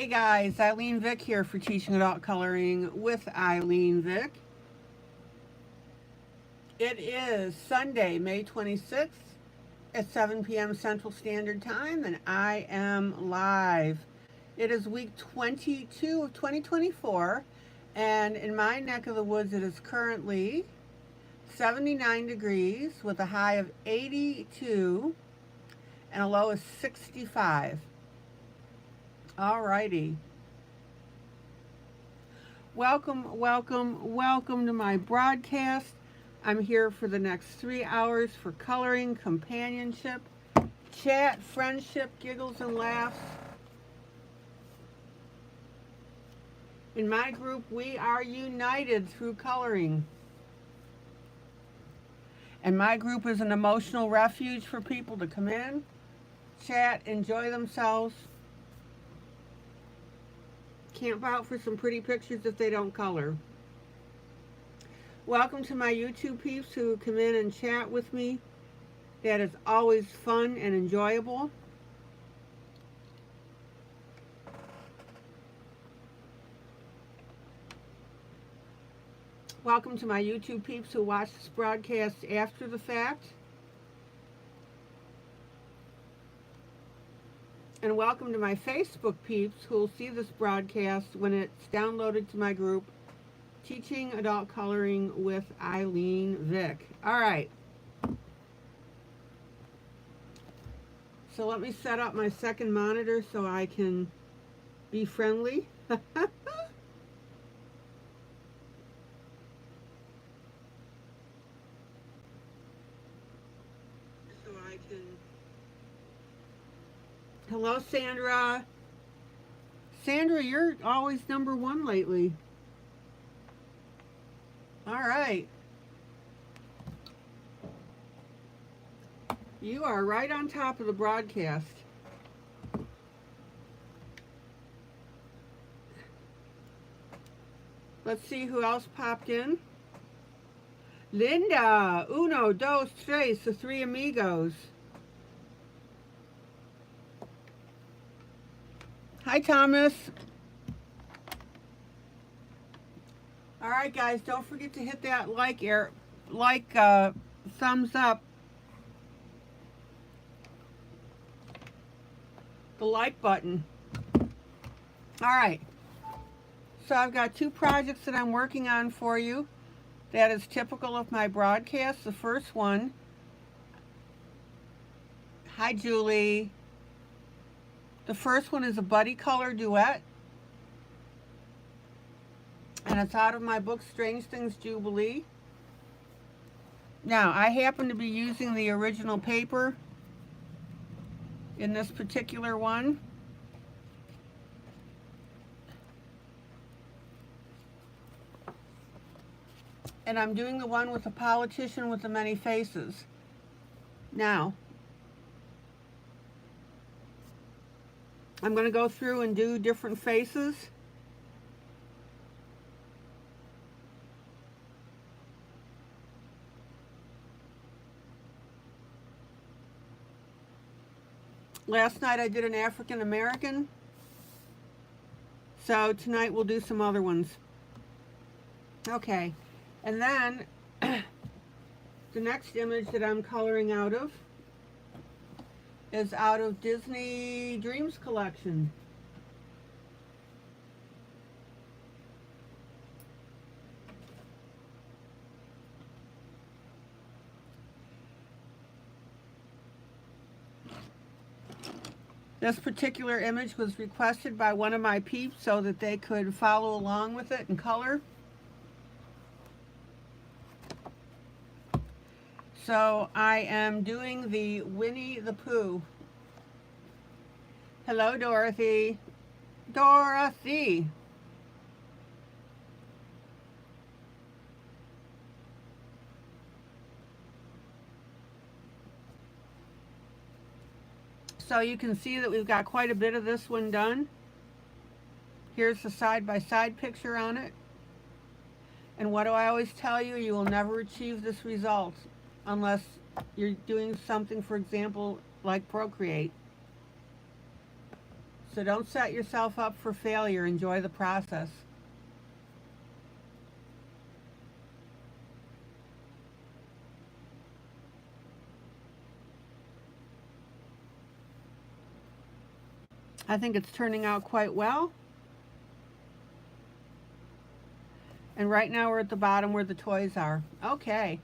Hey guys, ILene Vick here for Teaching Adult Coloring with ILene Vick. It is Sunday, May 26th at 7 p.m. Central Standard Time, and I am live. It is week 22 of 2024, and in my neck of the woods it is currently 79 degrees with a high of 82 and a low of 65. Alrighty. Welcome to my broadcast. I'm here for the next 3 hours for coloring, companionship, chat, friendship, giggles, and laughs. In my group, we are united through coloring. And my group is an emotional refuge for people to come in, chat, enjoy themselves, camp out for some pretty pictures if they don't color. Welcome to my YouTube peeps who come in and chat with me. That is always fun and enjoyable. Welcome to my YouTube peeps who watch this broadcast after the fact. And welcome to my Facebook peeps who will see this broadcast when it's downloaded to my group, Teaching Adult Coloring with ILene Vick. All right. So let me set up my second monitor so I can be friendly. Hello, Sandra. Sandra, you're always number one lately. All right. You are right on top of the broadcast. Let's see who else popped in. Linda, uno, dos, tres, the three amigos. Hi, Thomas. All right, guys, don't forget to hit that thumbs up. The like button. All right. So I've got two projects that I'm working on for you. That is typical of my broadcast. The first one. Hi, Julie. The first one is a buddy color duet, and it's out of my book, Strange Things Jubilee. Now, I happen to be using the original paper in this particular one. And I'm doing the one with the politician with the many faces. Now, I'm going to go through and do different faces. Last night I did an African American. So tonight we'll do some other ones. Okay. And then the next image that I'm coloring out of is out of Disney Dreams collection. This particular image was requested by one of my peeps so that they could follow along with it and color. So I am doing the Winnie the Pooh. Hello, Dorothy. Dorothy. So you can see that we've got quite a bit of this one done. Here's the side-by-side picture on it. And what do I always tell you? You will never achieve this result unless you're doing something, for example, like Procreate. So don't set yourself up for failure. Enjoy the process. I think it's turning out quite well. And right now we're at the bottom where the toys are. Okay.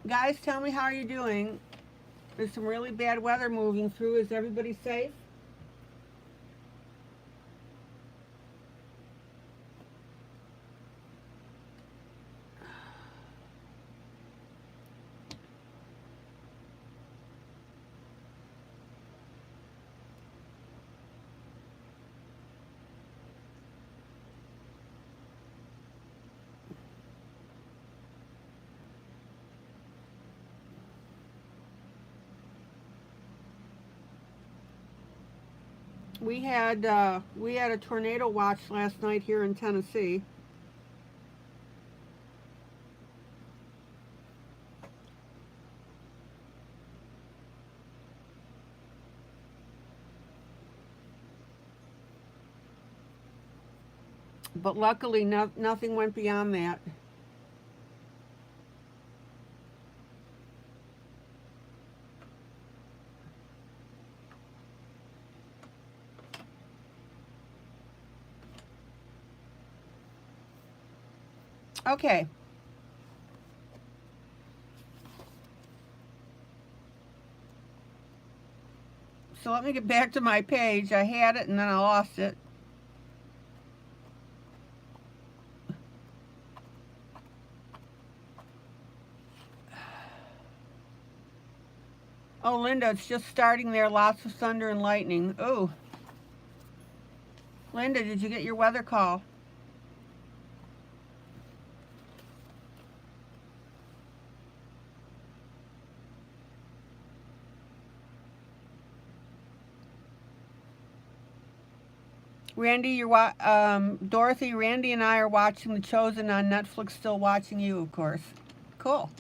Guys, tell me how you're doing. There's some really bad weather moving through. Is everybody safe? We had a tornado watch last night here in Tennessee. But luckily nothing went beyond that. Okay. So let me get back to my page. I had it and then I lost it. Oh, Linda, it's just starting there. Lots of thunder and lightning. Oh. Linda, did you get your weather call? Randy, Dorothy, Randy and I are watching The Chosen on Netflix, still watching you, of course. Cool.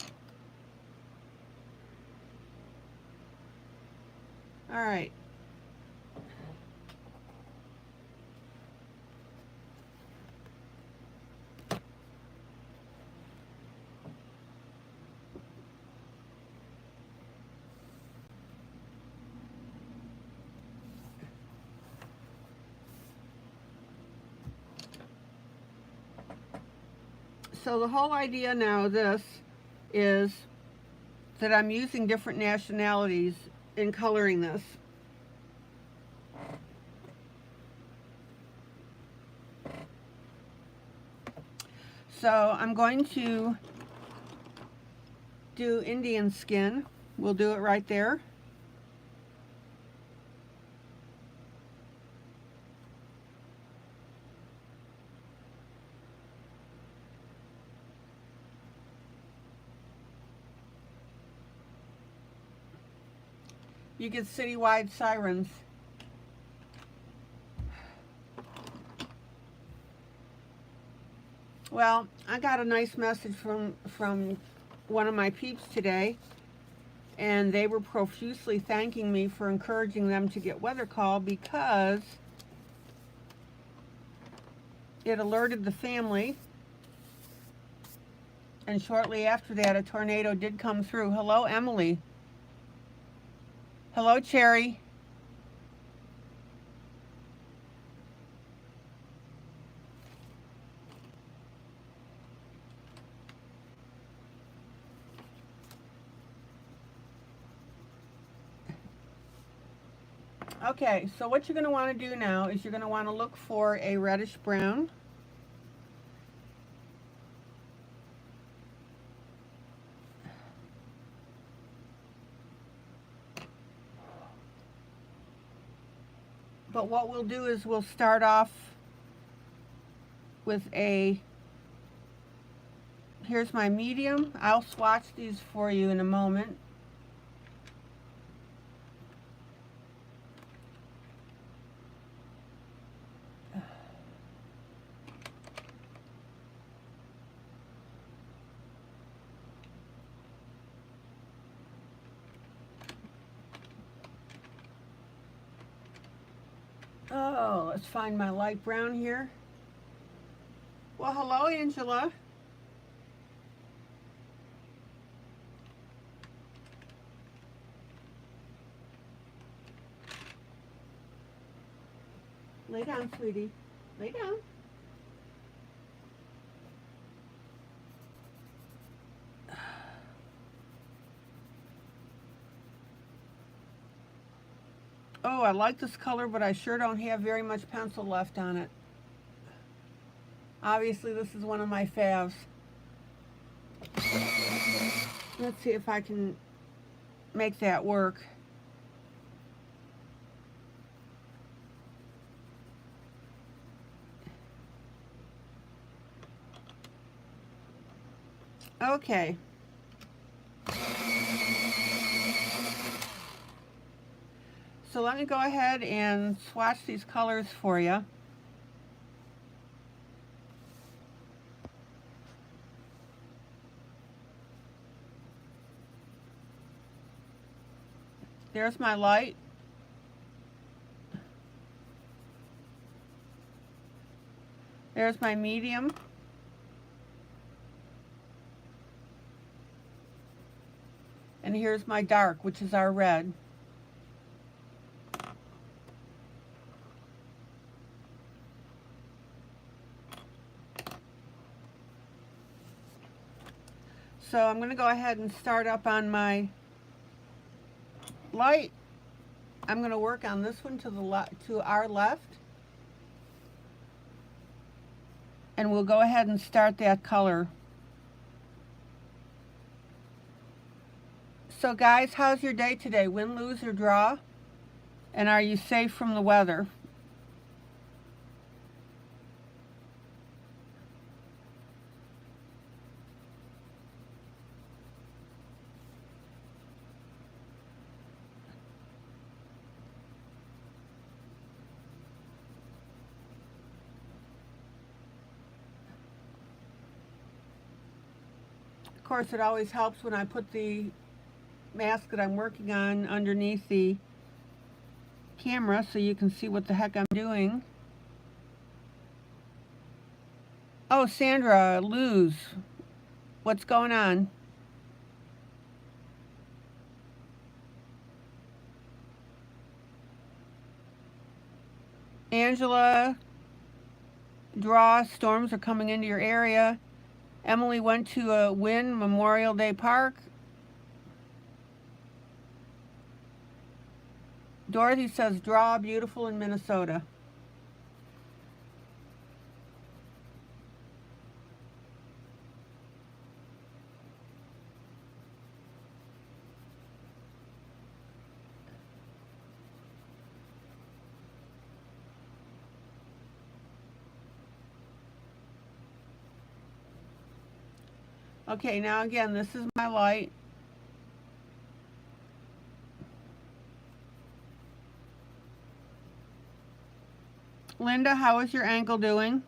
All right. So the whole idea now of this is that I'm using different nationalities in coloring this. So I'm going to do Indian skin. We'll do it right there. You get citywide sirens. Well, I got a nice message from one of my peeps today, and they were profusely thanking me for encouraging them to get weather call because it alerted the family, and shortly after that a tornado did come through. Hello, Emily. Hello, Cherry. Okay, so what you're going to want to do now is you're going to want to look for a reddish brown. But what we'll do is we'll start off with here's my medium. I'll swatch these for you in a moment. Oh, let's find my light brown here. Well, hello, Angela. Lay down, sweetie. Lay down. Oh, I like this color, but I sure don't have very much pencil left on it. Obviously, this is one of my faves. Let's see if I can make that work. Okay. So let me go ahead and swatch these colors for you. There's my light. There's my medium. And here's my dark, which is our red. So I'm going to go ahead and start up on my light. I'm going to work on this one to our left. And we'll go ahead and start that color. So guys, how's your day today? Win, lose, or draw? And are you safe from the weather? Of course, it always helps when I put the mask that I'm working on underneath the camera so you can see what the heck I'm doing. Oh, Sandra, lose. What's going on? Angela, draw, storms are coming into your area. Emily went to a Wynn Memorial Day Park. Dorothy says, draw, beautiful in Minnesota. Okay, now again, this is my light. Linda, how is your ankle doing?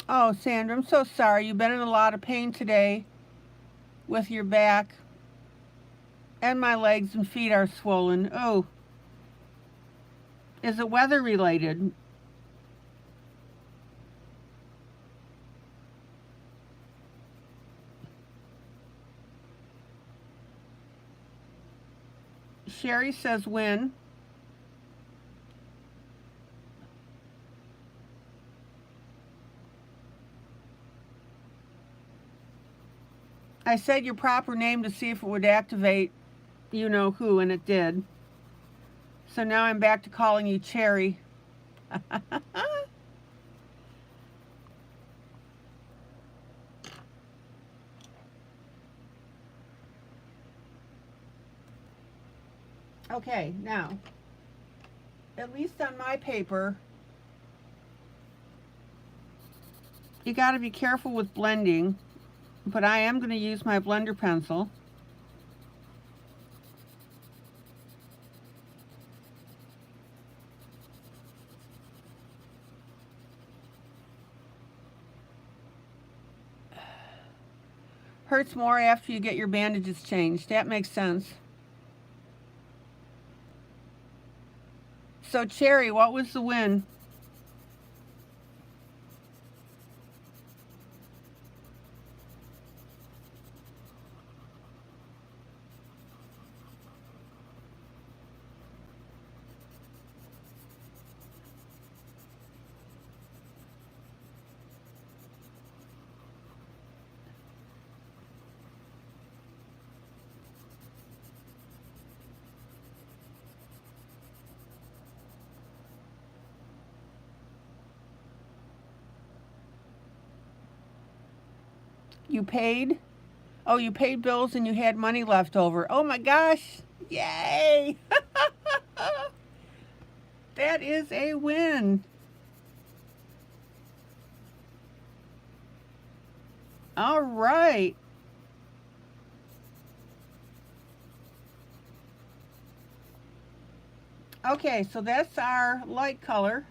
Oh, Sandra, I'm so sorry. You've been in a lot of pain today with your back. And my legs and feet are swollen. Oh. Is it weather related? Sherry says when. I said your proper name to see if it would activate you know who, and it did. So now I'm back to calling you Cherry. Okay, now, at least on my paper, you got to be careful with blending, but I am going to use my blender pencil. Hurts more after you get your bandages changed. That makes sense. So, Cherry, what was the win? You paid? Oh, you paid bills and you had money left over. Oh my gosh. Yay. That is a win. All right. Okay, so that's our light color.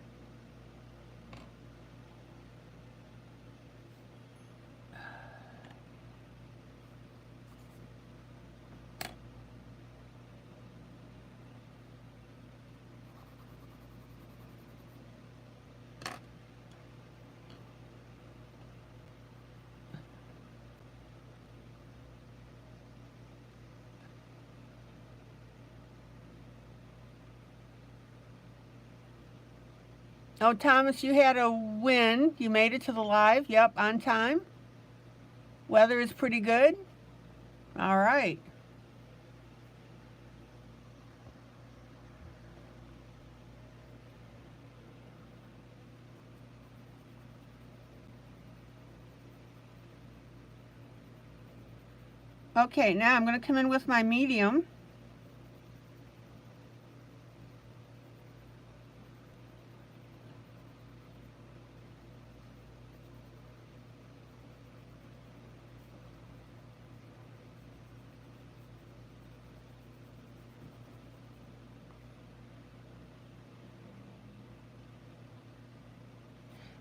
Oh, Thomas, you had a win. You made it to the live. Yep, on time. Weather is pretty good. All right. Okay, now I'm going to come in with my medium.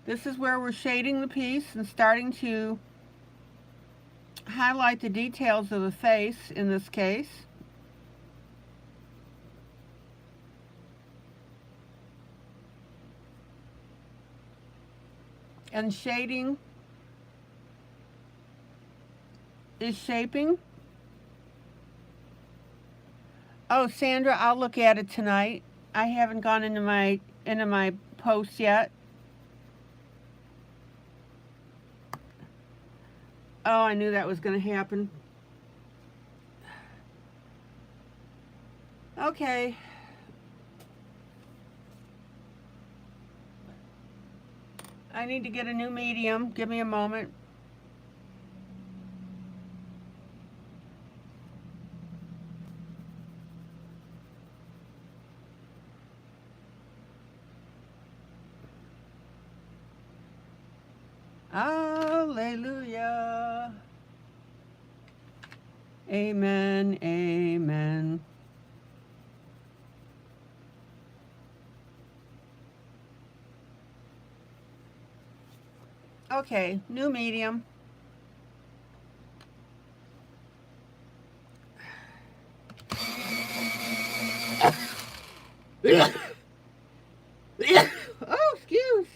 This is where we're shading the piece and starting to highlight the details of the face in this case. And shading is shaping. Oh, Sandra, I'll look at it tonight. I haven't gone into my posts yet. Oh, I knew that was going to happen. Okay. I need to get a new medium. Give me a moment. Hallelujah. Amen. Amen. Okay, new medium. Oh, excuse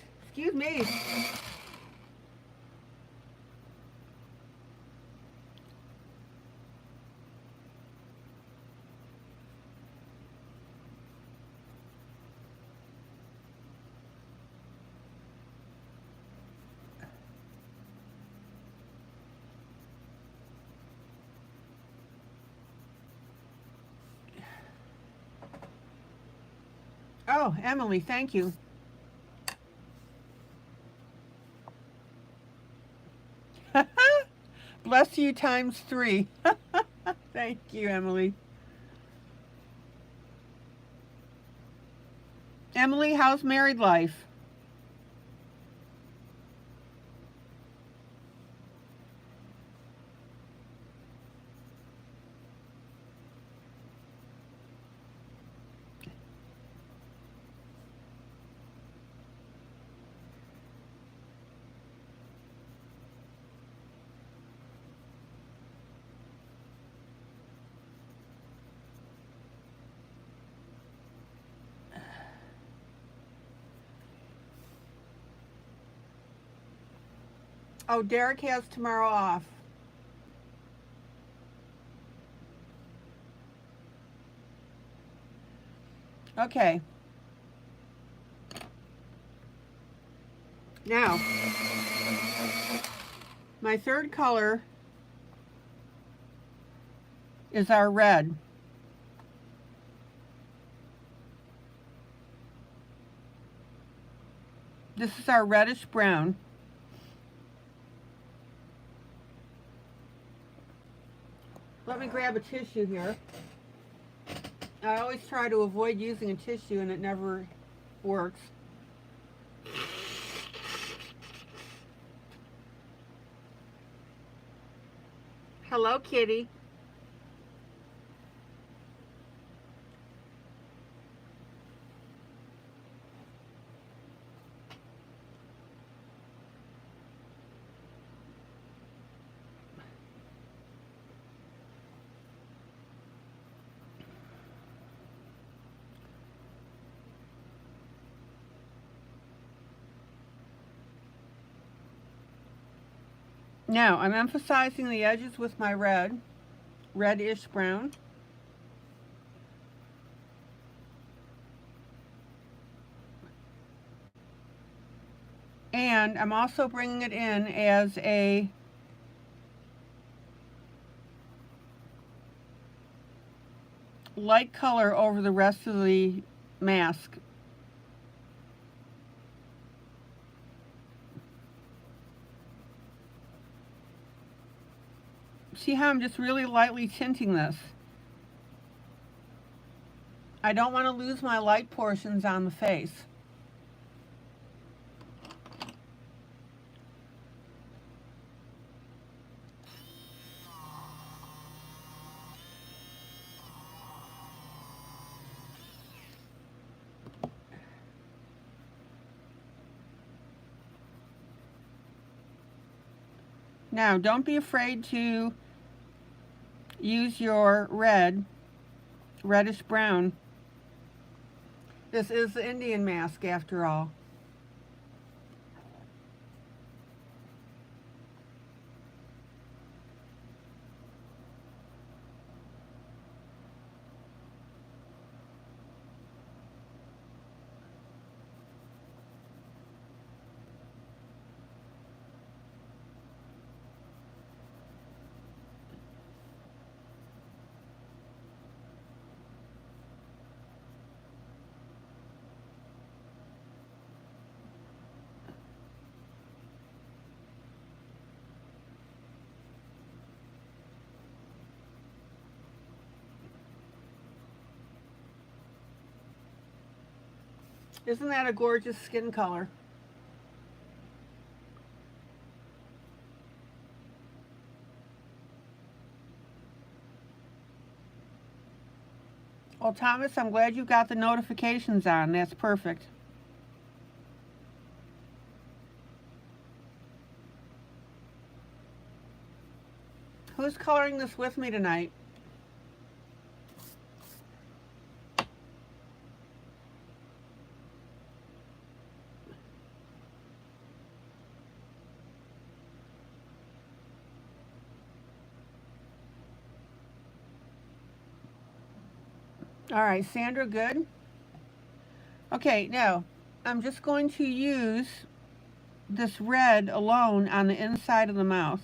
me. Oh, Emily, thank you. Bless you times 3. Thank you, Emily. Emily, how's married life? Oh, Derek has tomorrow off. Okay. Now, my third color is our red. This is our reddish brown. Let me grab a tissue here. I always try to avoid using a tissue and it never works. Hello, kitty. Now, I'm emphasizing the edges with my red, reddish brown. And I'm also bringing it in as a light color over the rest of the mask. See how I'm just really lightly tinting this? I don't want to lose my light portions on the face. Now, don't be afraid to use your red, reddish brown. This is the Indian mask after all. Isn't that a gorgeous skin color? Well, Thomas, I'm glad you got the notifications on. That's perfect. Who's coloring this with me tonight? All right, Sandra, good. Okay, now I'm just going to use this red alone on the inside of the mouth.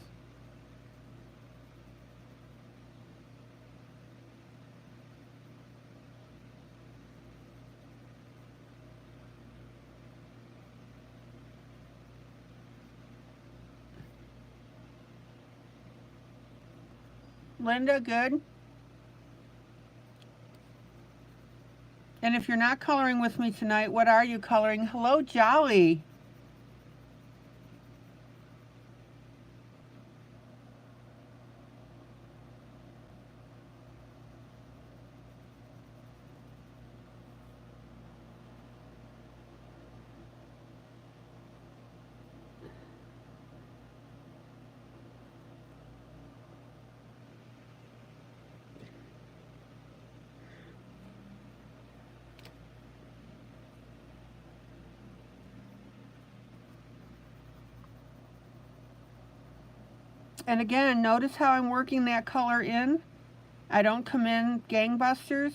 Linda, good. And if you're not coloring with me tonight, what are you coloring? Hello, Jolly. And again, notice how I'm working that color in. I don't come in gangbusters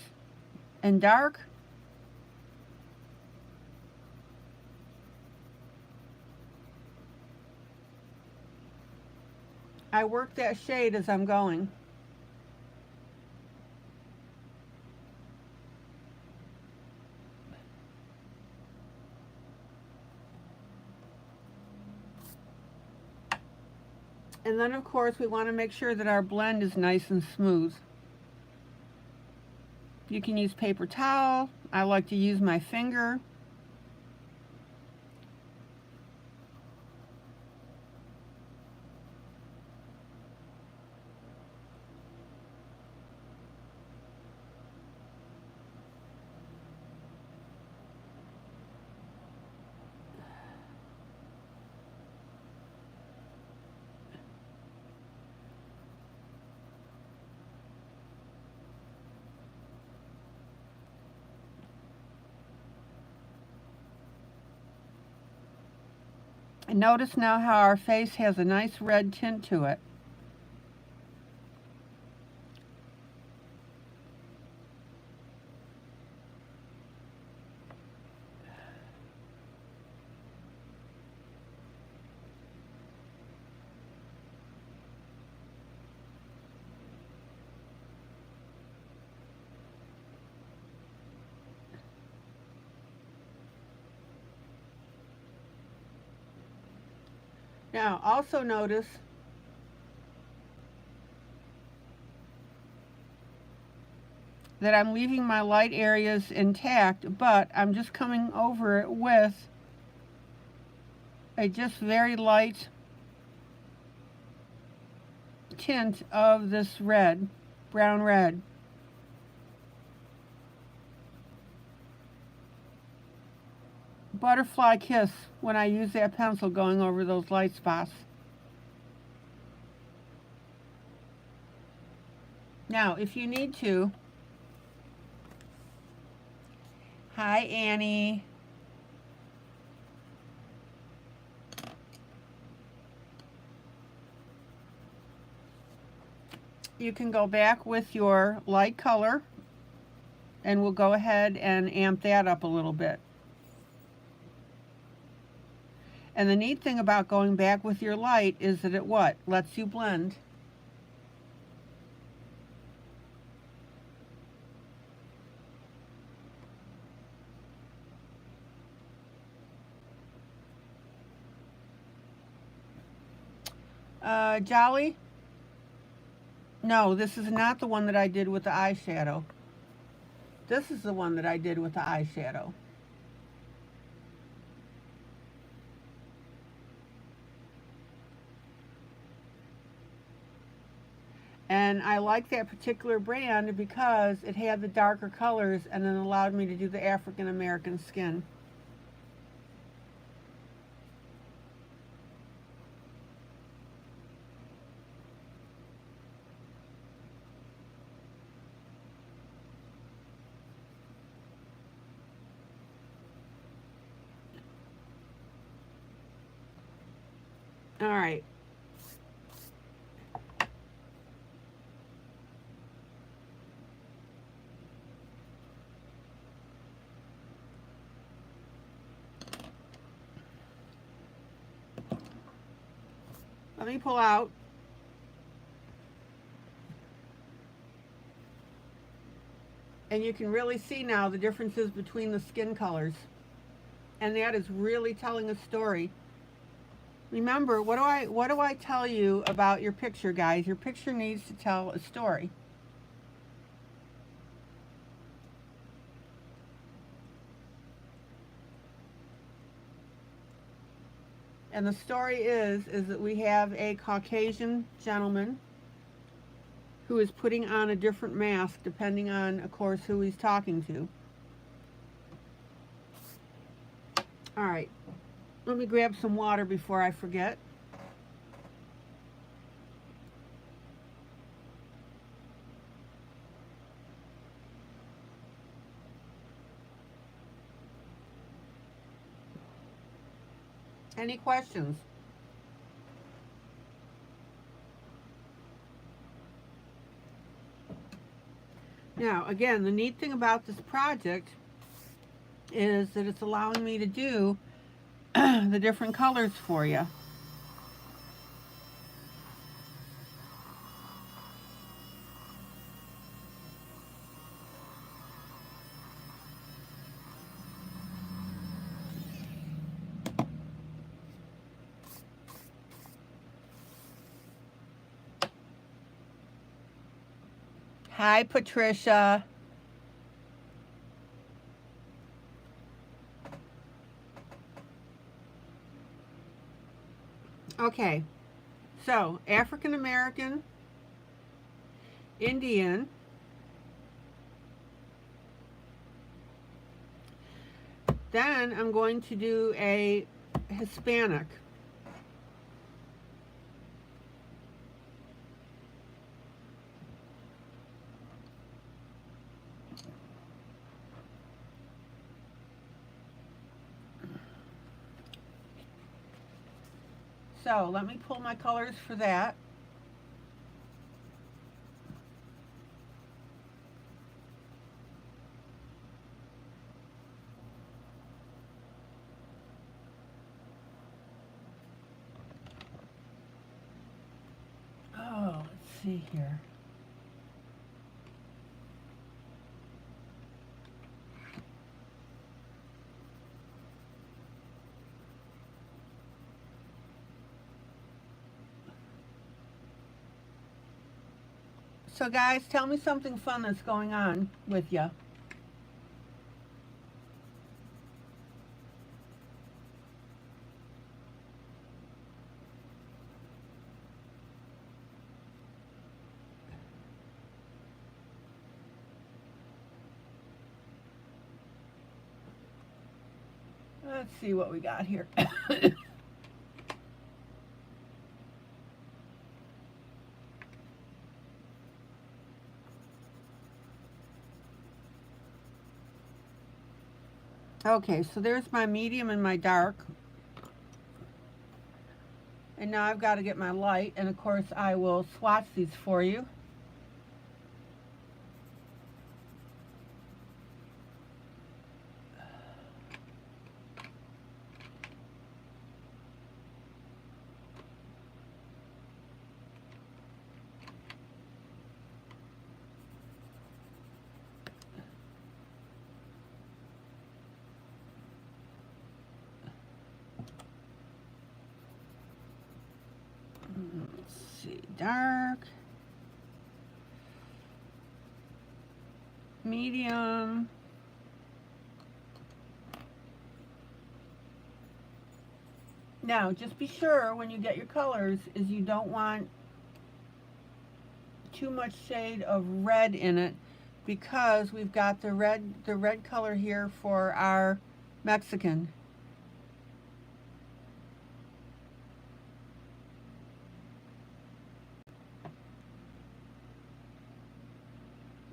and dark. I work that shade as I'm going. And then of course we want to make sure that our blend is nice and smooth. You can use paper towel. I like to use my finger. And notice now how our face has a nice red tint to it. Now also notice that I'm leaving my light areas intact, but I'm just coming over it with a just very light tint of this red, brown red. Butterfly kiss when I use that pencil going over those light spots. Now, if you need to, hi Annie. You can go back with your light color and we'll go ahead and amp that up a little bit. And the neat thing about going back with your light is that it what? Lets you blend. Jolly? No, this is not the one that I did with the eyeshadow. This is the one that I did with the eyeshadow. And I like that particular brand because it had the darker colors and then allowed me to do the African American skin. All right. Let me pull out. And you can really see now the differences between the skin colors. And that is really telling a story. Remember, what do I tell you about your picture, guys? Your picture needs to tell a story. And the story is that we have a Caucasian gentleman who is putting on a different mask depending on, of course, who he's talking to. All right, let me grab some water before I forget. Any questions? Now, again, the neat thing about this project is that it's allowing me to do the different colors for you. Hi, Patricia. Okay, so African American, Indian, then I'm going to do a Hispanic. So let me pull my colors for that. Oh, let's see here. So guys, tell me something fun that's going on with you. Let's see what we got here. Okay, so there's my medium and my dark. And now I've got to get my light, and of course I will swatch these for you. Let's see, dark, medium, now just be sure when you get your colors is you don't want too much shade of red in it, because we've got the red color here for our Mexican.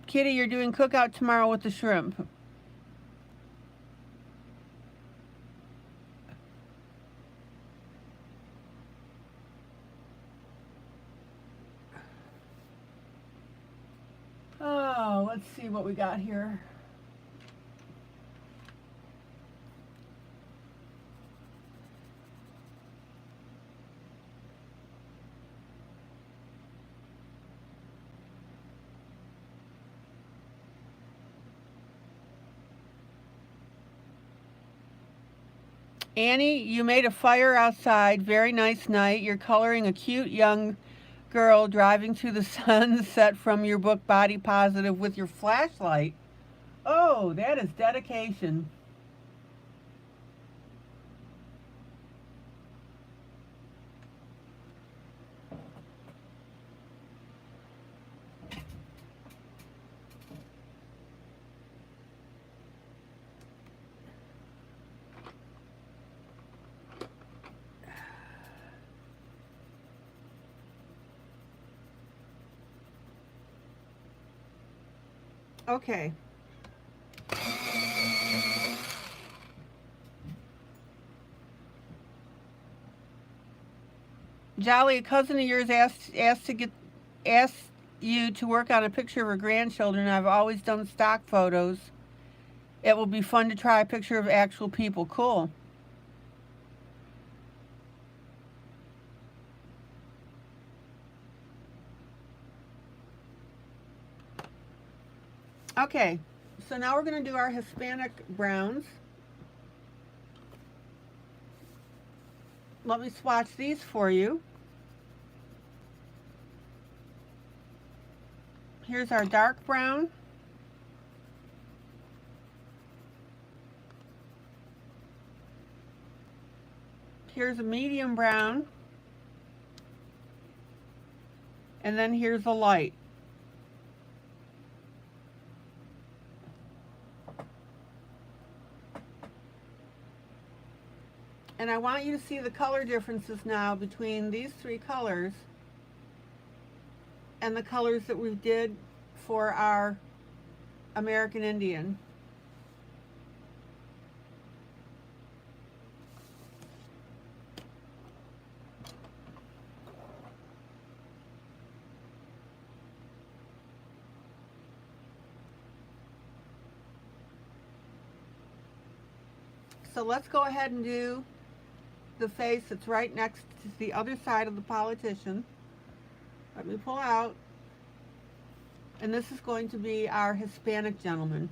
Kitty, you're doing cookout tomorrow with the shrimp. Oh, let's see what we got here. Annie, you made a fire outside. Very nice night. You're coloring a cute young girl driving through the sunset from your book Body Positive with your flashlight. Oh, that is dedication. Okay. Jolly, a cousin of yours asked you to work on a picture of her grandchildren. I've always done stock photos. It will be fun to try a picture of actual people. Cool. Okay, so now we're going to do our Hispanic browns. Let me swatch these for you. Here's our dark brown. Here's a medium brown. And then here's a light. And I want you to see the color differences now between these three colors and the colors that we did for our American Indian. So let's go ahead and do the face that's right next to the other side of the politician. Let me pull out. And this is going to be our Hispanic gentleman.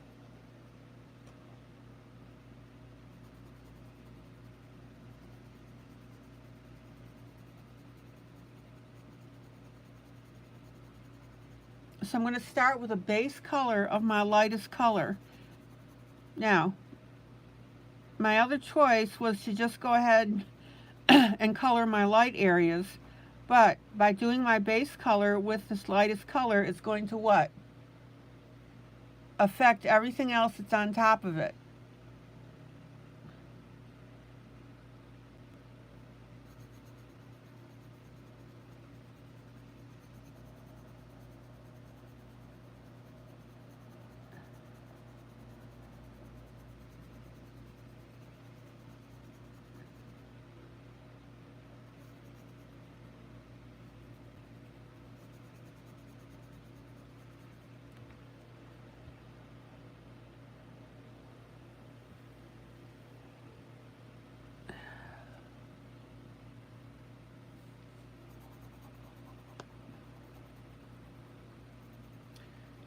So I'm going to start with a base color of my lightest color. Now, my other choice was to just go ahead and color my light areas, but by doing my base color with this lightest color, it's going to what? Affect everything else that's on top of it.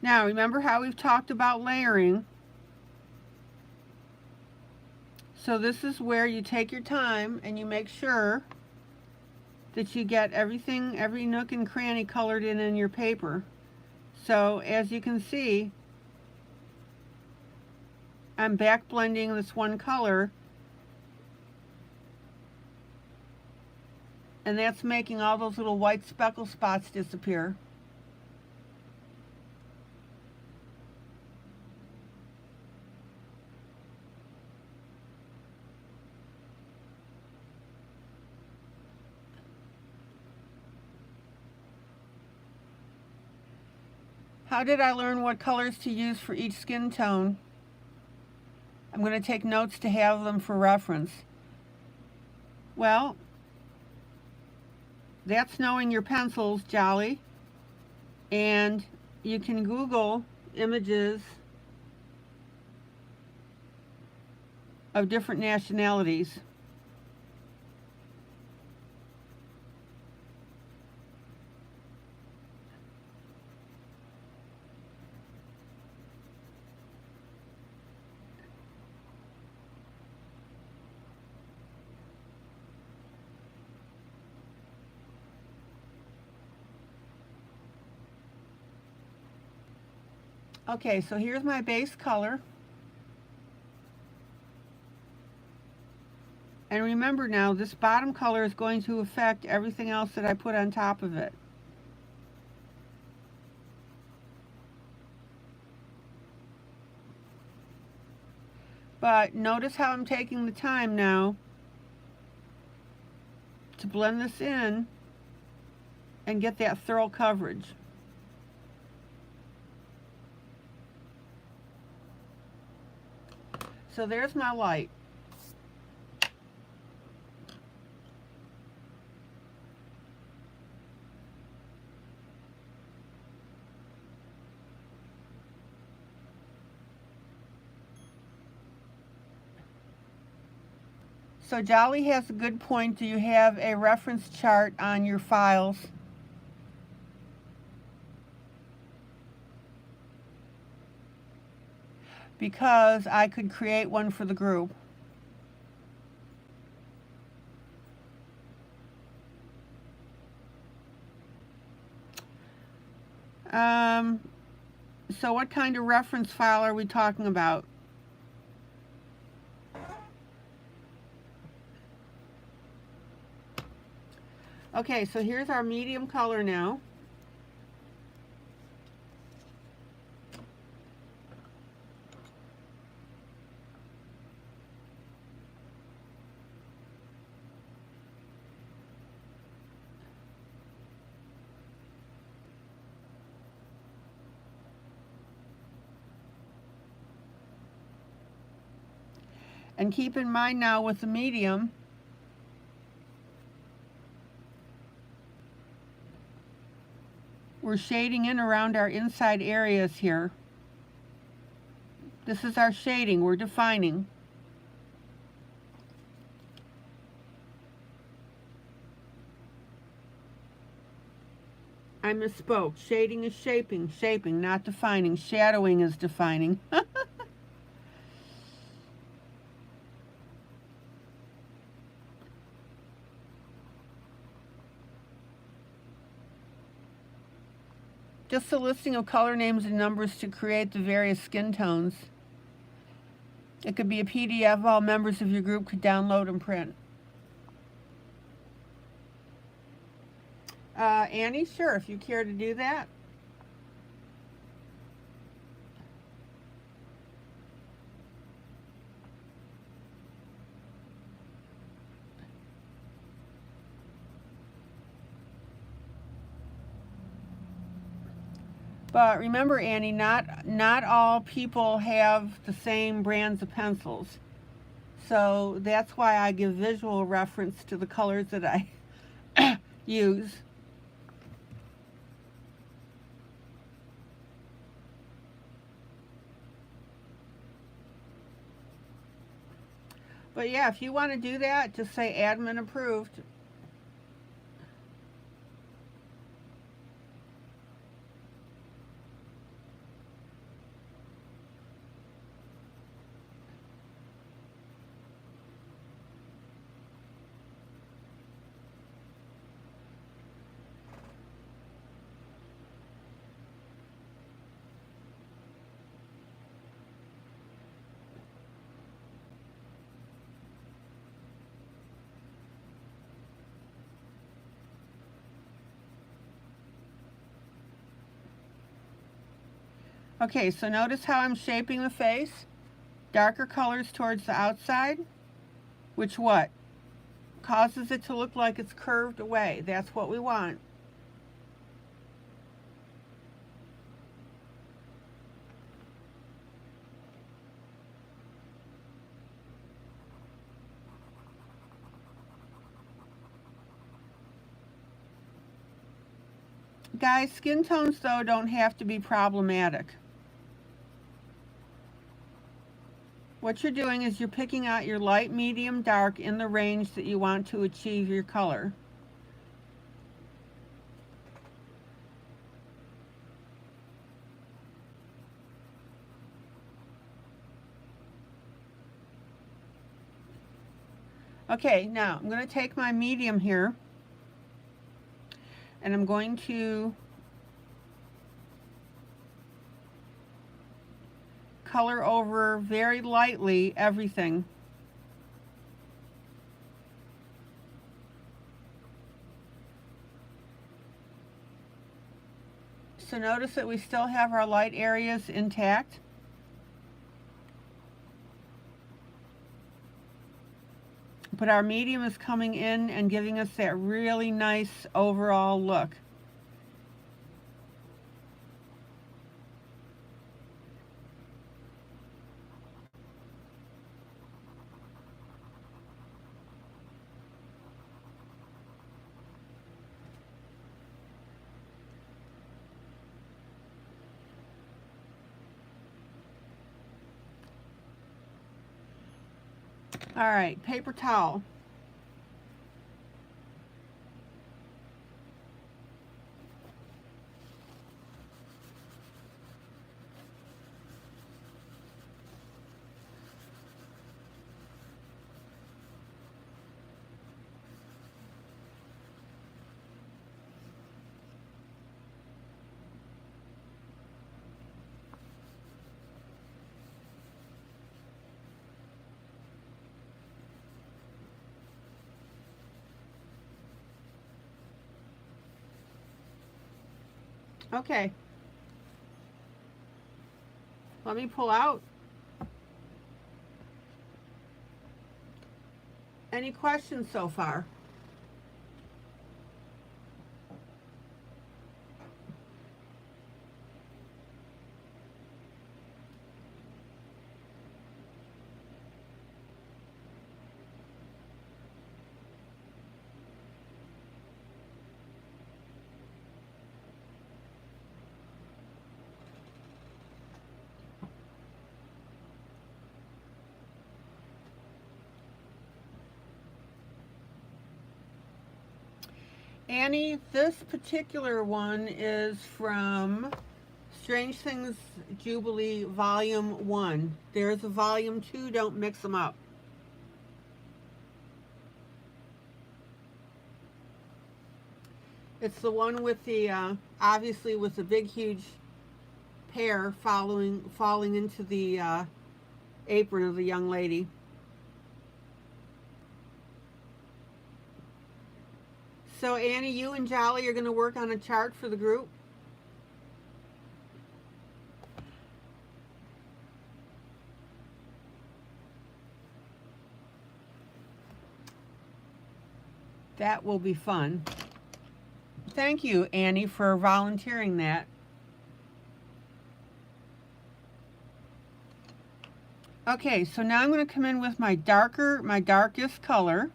Now, remember how we've talked about layering? So this is where you take your time and you make sure that you get everything, every nook and cranny colored in your paper. So as you can see, I'm back blending this one color, and that's making all those little white speckle spots disappear. How did I learn what colors to use for each skin tone? I'm going to take notes to have them for reference. Well, that's knowing your pencils, jolly. And you can Google images of different nationalities. Okay, so here's my base color. And remember now, this bottom color is going to affect everything else that I put on top of it. But notice how I'm taking the time now to blend this in and get that thorough coverage. So there's my light. So Jolly has a good point. Do you have a reference chart on your files? Because I could create one for the group. So what kind of reference file are we talking about? Okay, so here's our medium color now. And keep in mind now with the medium, we're shading in around our inside areas here. This is our shading, we're defining. I misspoke. Shading is shaping, not defining. Shadowing is defining. Just a listing of color names and numbers to create the various skin tones. It could be a PDF all members of your group could download and print. Annie, sure, if you care to do that. But remember, Annie, not all people have the same brands of pencils. So that's why I give visual reference to the colors that I use. But yeah, if you want to do that, just say admin approved. Okay, so notice how I'm shaping the face. Darker colors towards the outside, which what? Causes it to look like it's curved away. That's what we want. Guys, skin tones though don't have to be problematic. What you're doing is you're picking out your light, medium, dark in the range that you want to achieve your color. Okay, now I'm going to take my medium here and I'm going to color over very lightly everything. So notice that we still have our light areas intact. But our medium is coming in and giving us that really nice overall look. All right, paper towel. Okay. Let me pull out. Any questions so far? Annie, this particular one is from Strange Things Jubilee Volume 1. There's a Volume 2, don't mix them up. It's the one with the, obviously with the big huge pear falling into the apron of the young lady. So Annie, you and Jolly are going to work on a chart for the group? That will be fun. Thank you, Annie, for volunteering that. Okay, so now I'm going to come in with my darkest color.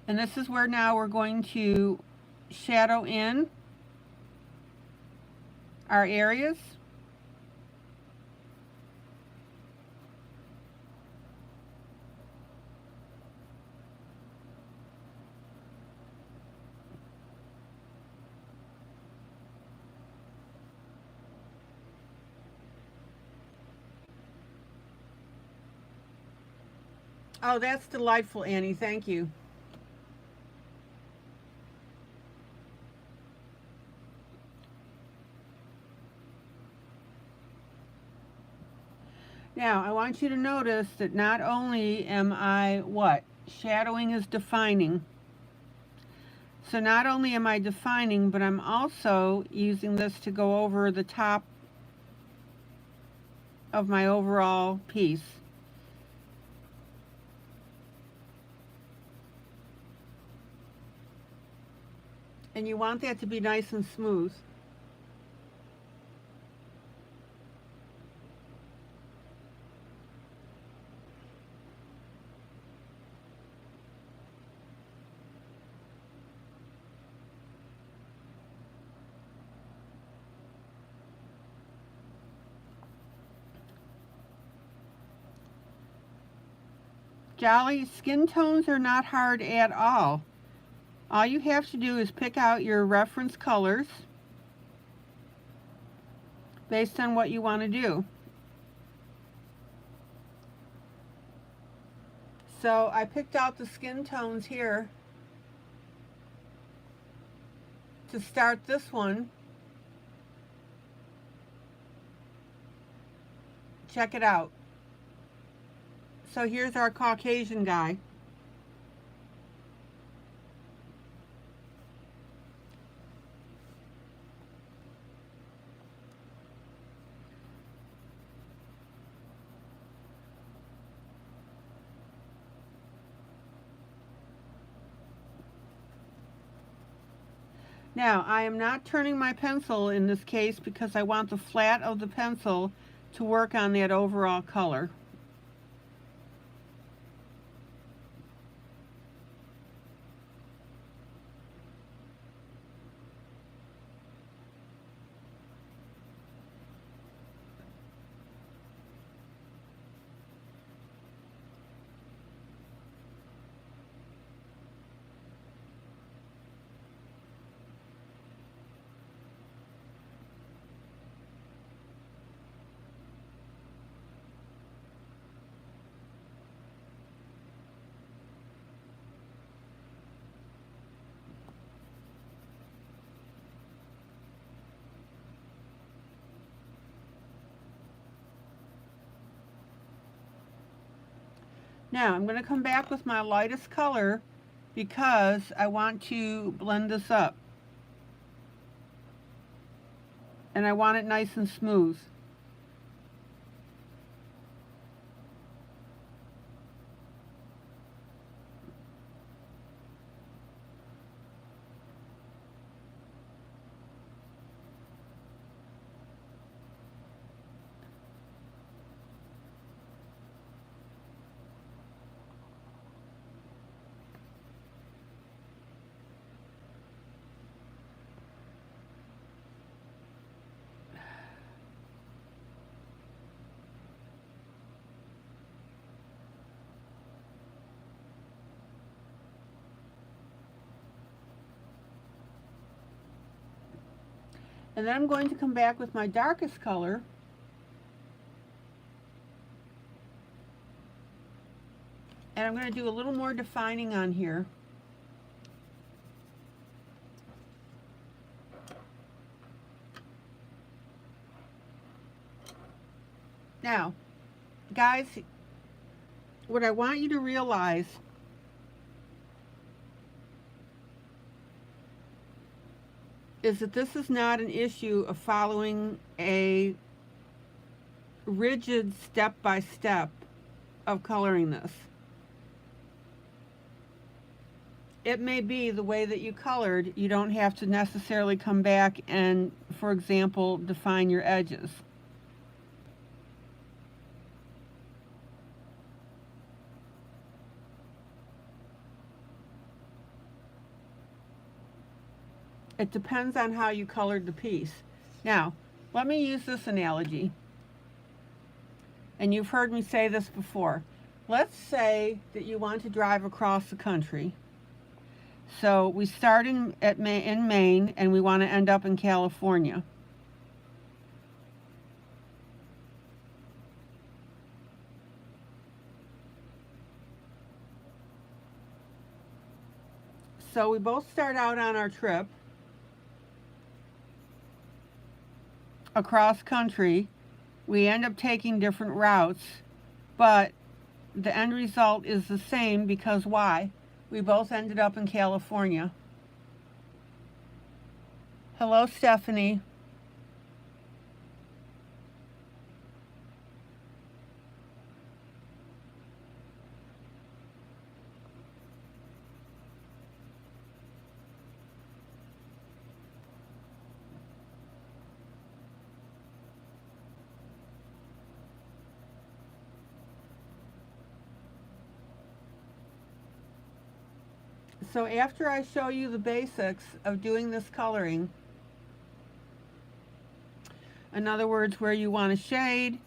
And this is where now we're going to shadow in our areas. Oh, that's delightful, Annie. Thank you. Now, I want you to notice that not only am I shadowing is defining. So not only am I defining, but I'm also using this to go over the top of my overall piece. And you want that to be nice and smooth. Jolly, skin tones are not hard at all. All you have to do is pick out your reference colors based on what you want to do. So I picked out the skin tones here to start this one. Check it out. So here's our Caucasian guy. Now, I am not turning my pencil in this case because I want the flat of the pencil to work on that overall color. Now I'm going to come back with my lightest color because I want to blend this up. And I want it nice and smooth. And then I'm going to come back with my darkest color. And I'm going to do a little more defining on here. Now, guys, what I want you to realize is that this is not an issue of following a rigid step-by-step of coloring this. It may be the way that you colored, you don't have to necessarily come back and, for example, define your edges. It depends on how you colored the piece. Now, let me use this analogy. And you've heard me say this before. Let's say that you want to drive across the country. So we start in Maine and we want to end up in California. So we both start out on our trip across country. We end up taking different routes, but the end result is the same because why? We both ended up in California. Hello, Stephanie. So after I show you the basics of doing this coloring, in other words, where you want to shade,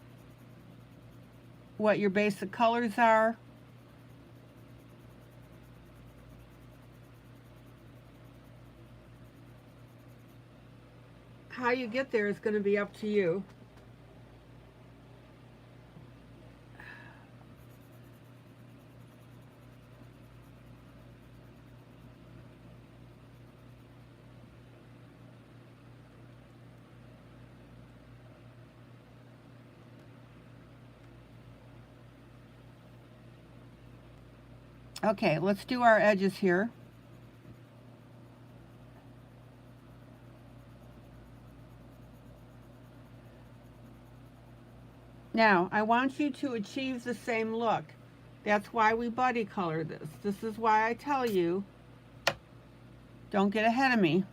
what your basic colors are, how you get there is going to be up to you. Okay, let's do our edges here. Now, I want you to achieve the same look. That's why we buddy color this. This is why I tell you, don't get ahead of me.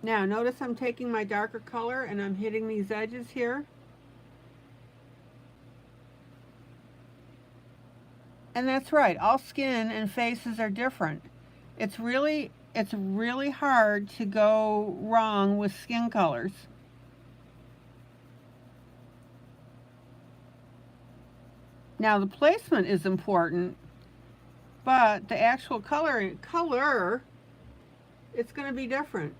Now, notice I'm taking my darker color and I'm hitting these edges here. And that's right, all skin and faces are different. It's really hard to go wrong with skin colors. Now, the placement is important, but the actual color, it's going to be different.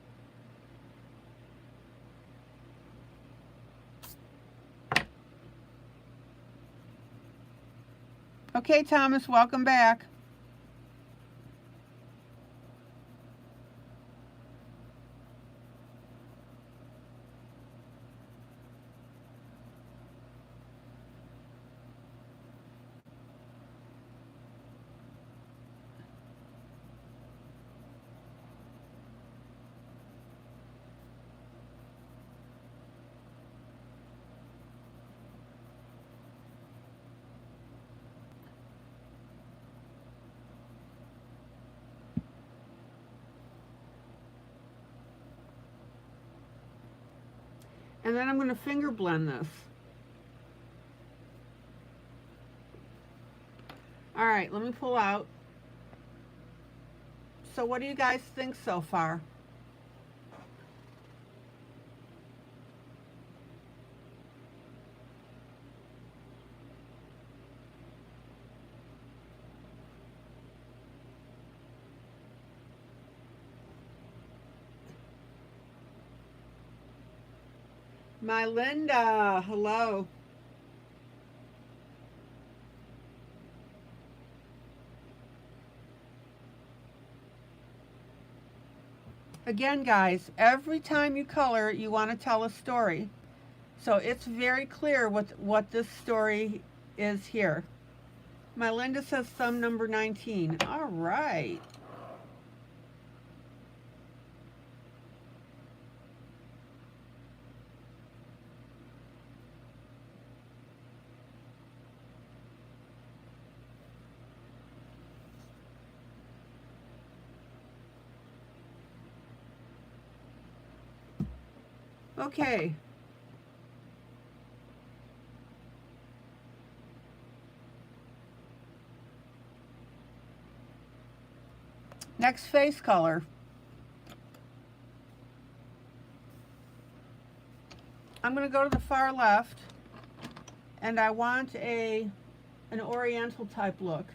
Okay, Thomas, welcome back. And then I'm going to finger blend this. All right, let me pull out. So what do you guys think so far? My Linda, hello. Again, guys, every time you color, you want to tell a story. So it's very clear what this story is here. My Linda says thumb number 19. All right. Okay. Next face color. I'm going to go to the far left, and I want an oriental type look.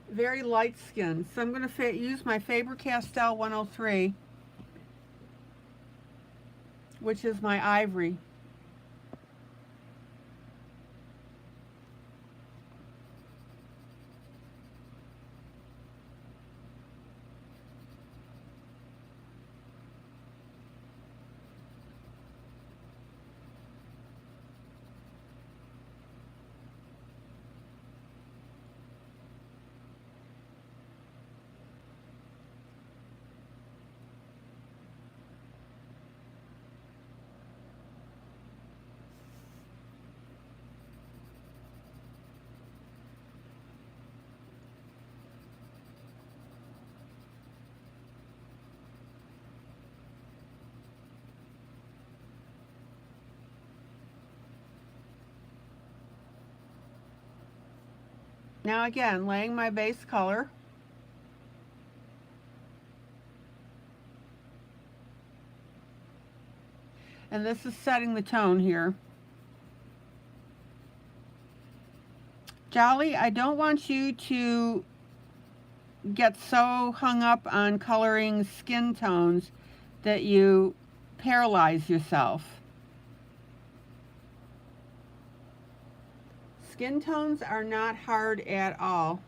Very light skin. So I'm going to use my Faber-Castell 103, which is my ivory. Now again, laying my base color. And this is setting the tone here. Jolly, I don't want you to get so hung up on coloring skin tones that you paralyze yourself. Skin tones are not hard at all.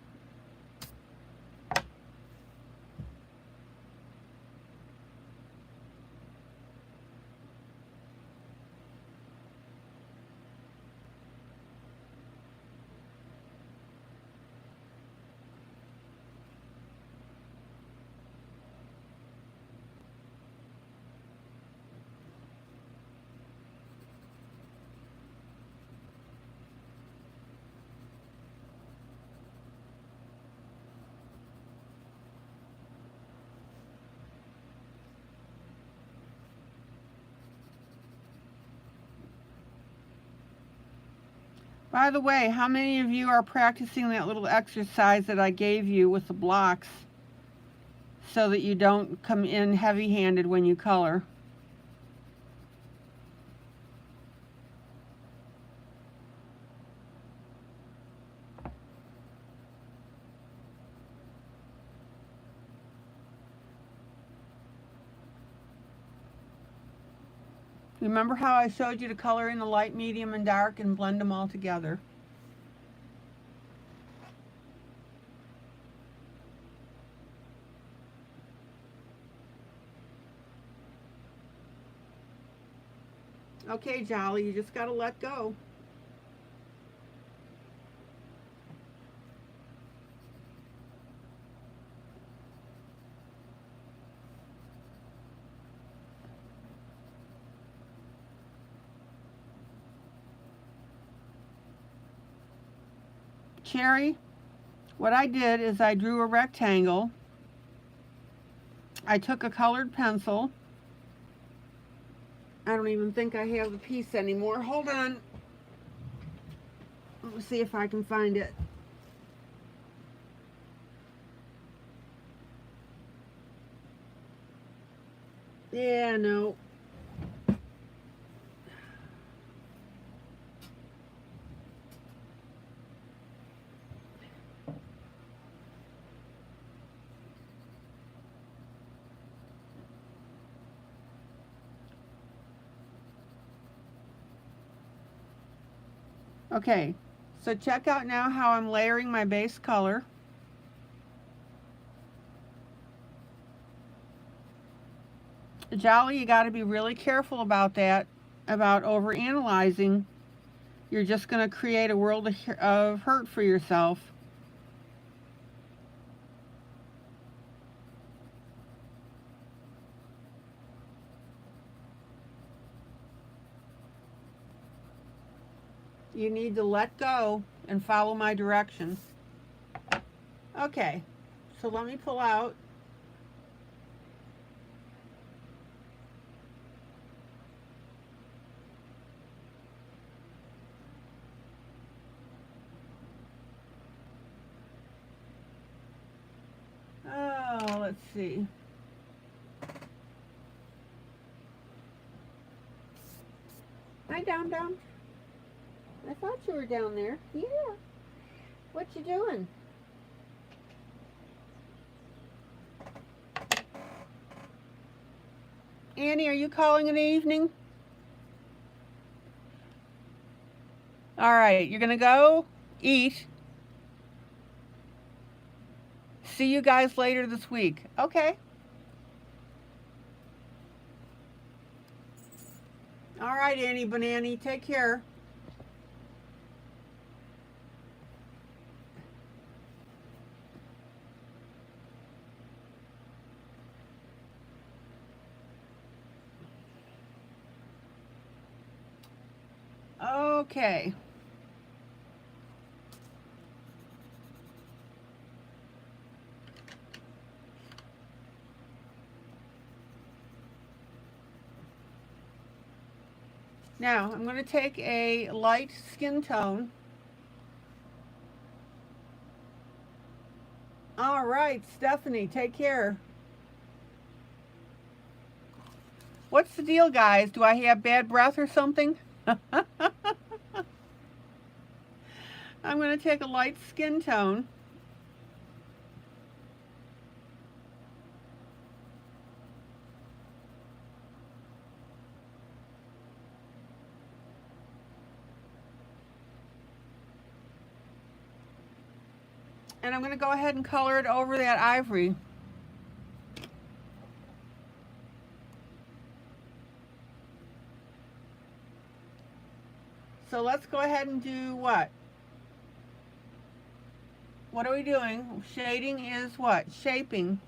By the way, how many of you are practicing that little exercise that I gave you with the blocks so that you don't come in heavy-handed when you color? Remember how I showed you to color in the light, medium, and dark and blend them all together? Okay, Jolly, you just gotta let go. Cherry, what I did is I drew a rectangle. I took a colored pencil. I don't even think I have the piece anymore. Hold on. Let me see if I can find it. Yeah, no. Okay, so check out now how I'm layering my base color. Jolly, you got to be really careful about that, about overanalyzing. You're just going to create a world of hurt for yourself. You need to let go and follow my directions. Okay, so let me pull out. Oh, let's see. Hi, Dom Dom. I thought you were down there. Yeah. What you doing? Annie, are you calling it evening? All right, you're going to go eat. See you guys later this week. Okay. All right, Annie Banani, take care. Okay. Now, I'm going to take a light skin tone. All right, Stephanie, take care. What's the deal, guys? Do I have bad breath or something? I'm going to take a light skin tone. And I'm going to go ahead and color it over that ivory. So let's go ahead and do what? What are we doing? Shading is what? Shaping.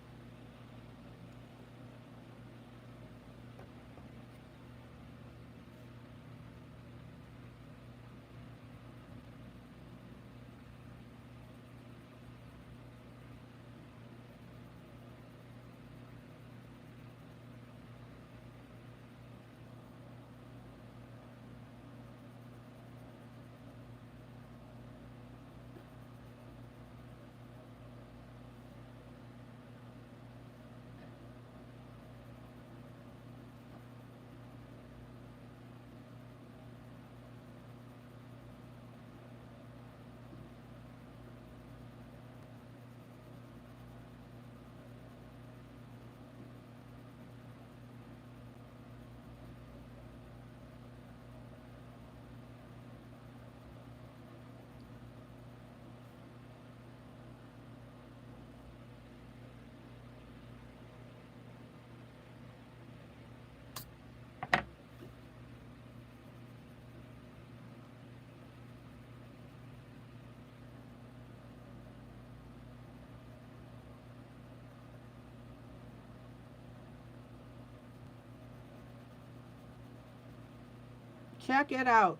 Check it out.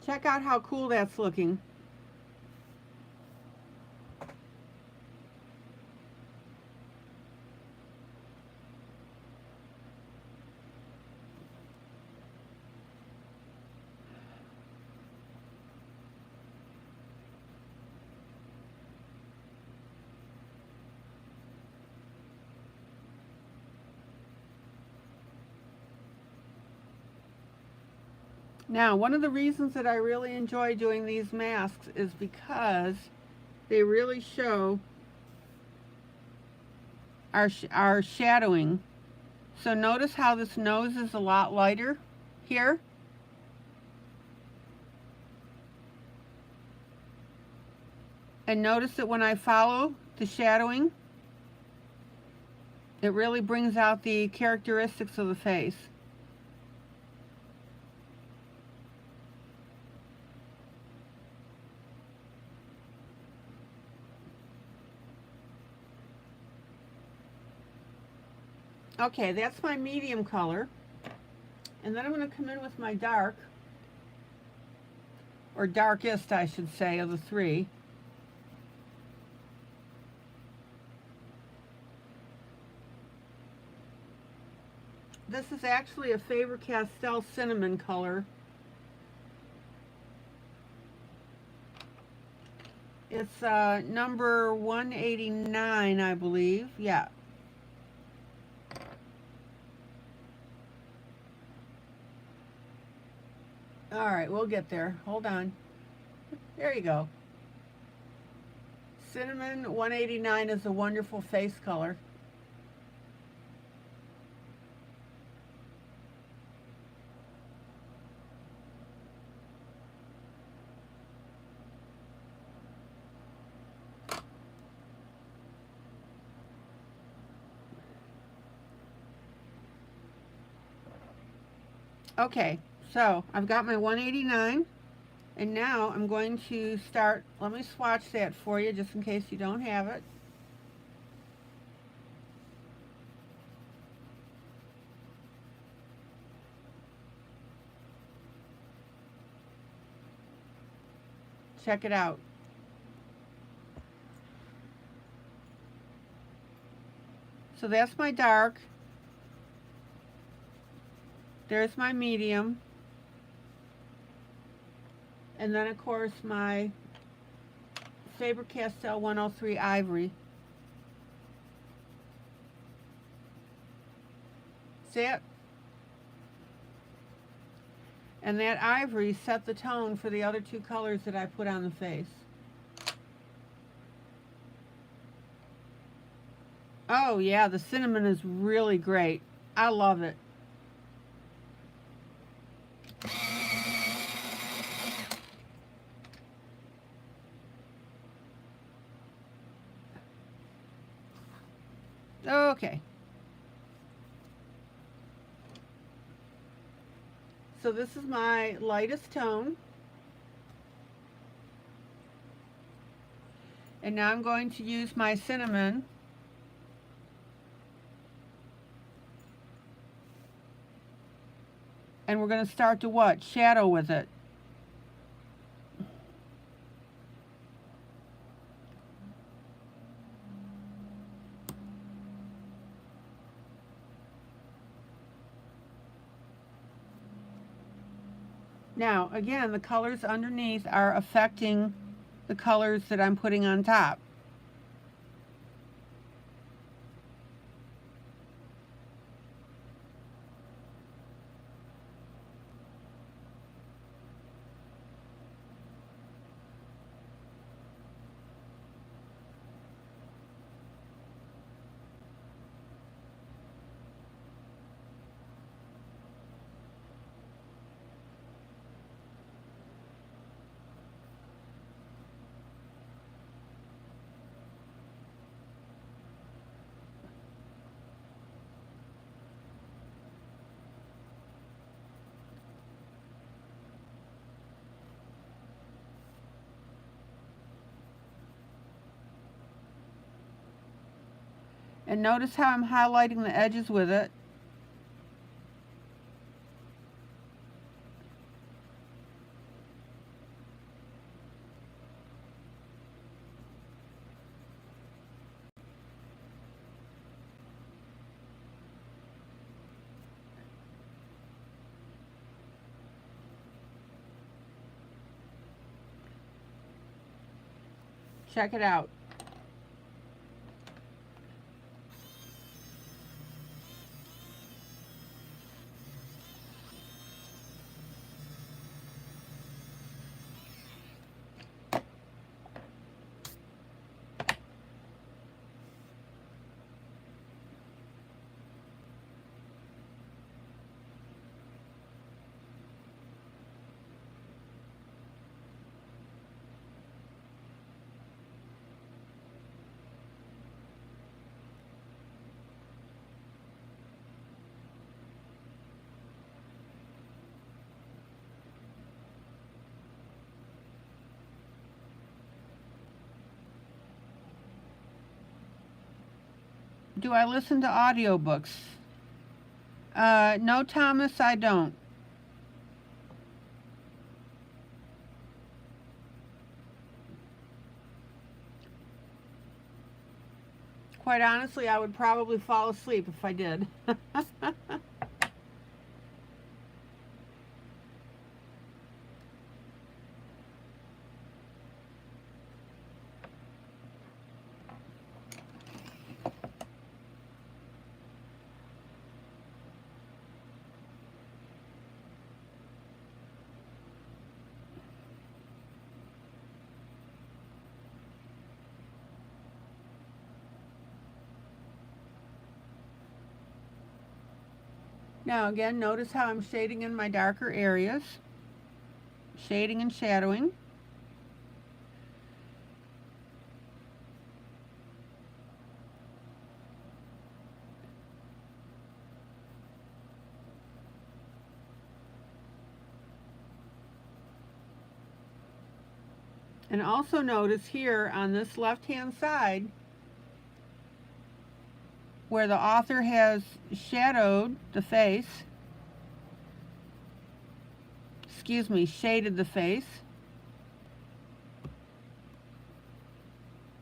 Check out how cool that's looking. Now, one of the reasons that I really enjoy doing these masks is because they really show our shadowing. So notice how this nose is a lot lighter here. And notice that when I follow the shadowing, it really brings out the characteristics of the face. Okay, that's my medium color. And then I'm going to come in with my dark, or darkest, I should say, of the three. This is actually a Faber-Castell cinnamon color. It's number 189, I believe. Yeah. All right, we'll get there. Hold on. There you go. Cinnamon 189 is a wonderful face color. Okay, so I've got my 189, and now I'm going to start. Let me swatch that for you just in case you don't have it. Check it out. So that's my dark. There's my medium. And then, of course, my Faber-Castell 103 Ivory. See it? And that ivory set the tone for the other two colors that I put on the face. Oh yeah, the cinnamon is really great. I love it. Okay. So this is my lightest tone. And now I'm going to use my cinnamon. And we're going to start to what? Shadow with it. Now, again, the colors underneath are affecting the colors that I'm putting on top. And notice how I'm highlighting the edges with it. Check it out. Do I listen to audiobooks? No, Thomas, I don't. Quite honestly, I would probably fall asleep if I did. Now again, notice how I'm shading in my darker areas. Shading and shadowing. And also notice here on this left-hand side where the author has shadowed the face, shaded the face.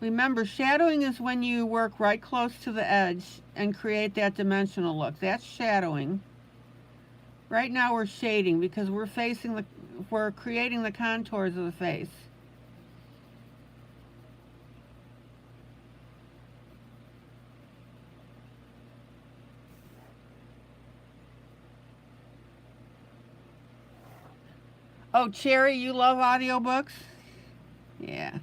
Remember, shadowing is when you work right close to the edge and create that dimensional look. That's shadowing. Right now we're shading because we're creating the contours of the face. Oh, Cherry, you love audiobooks? Yeah.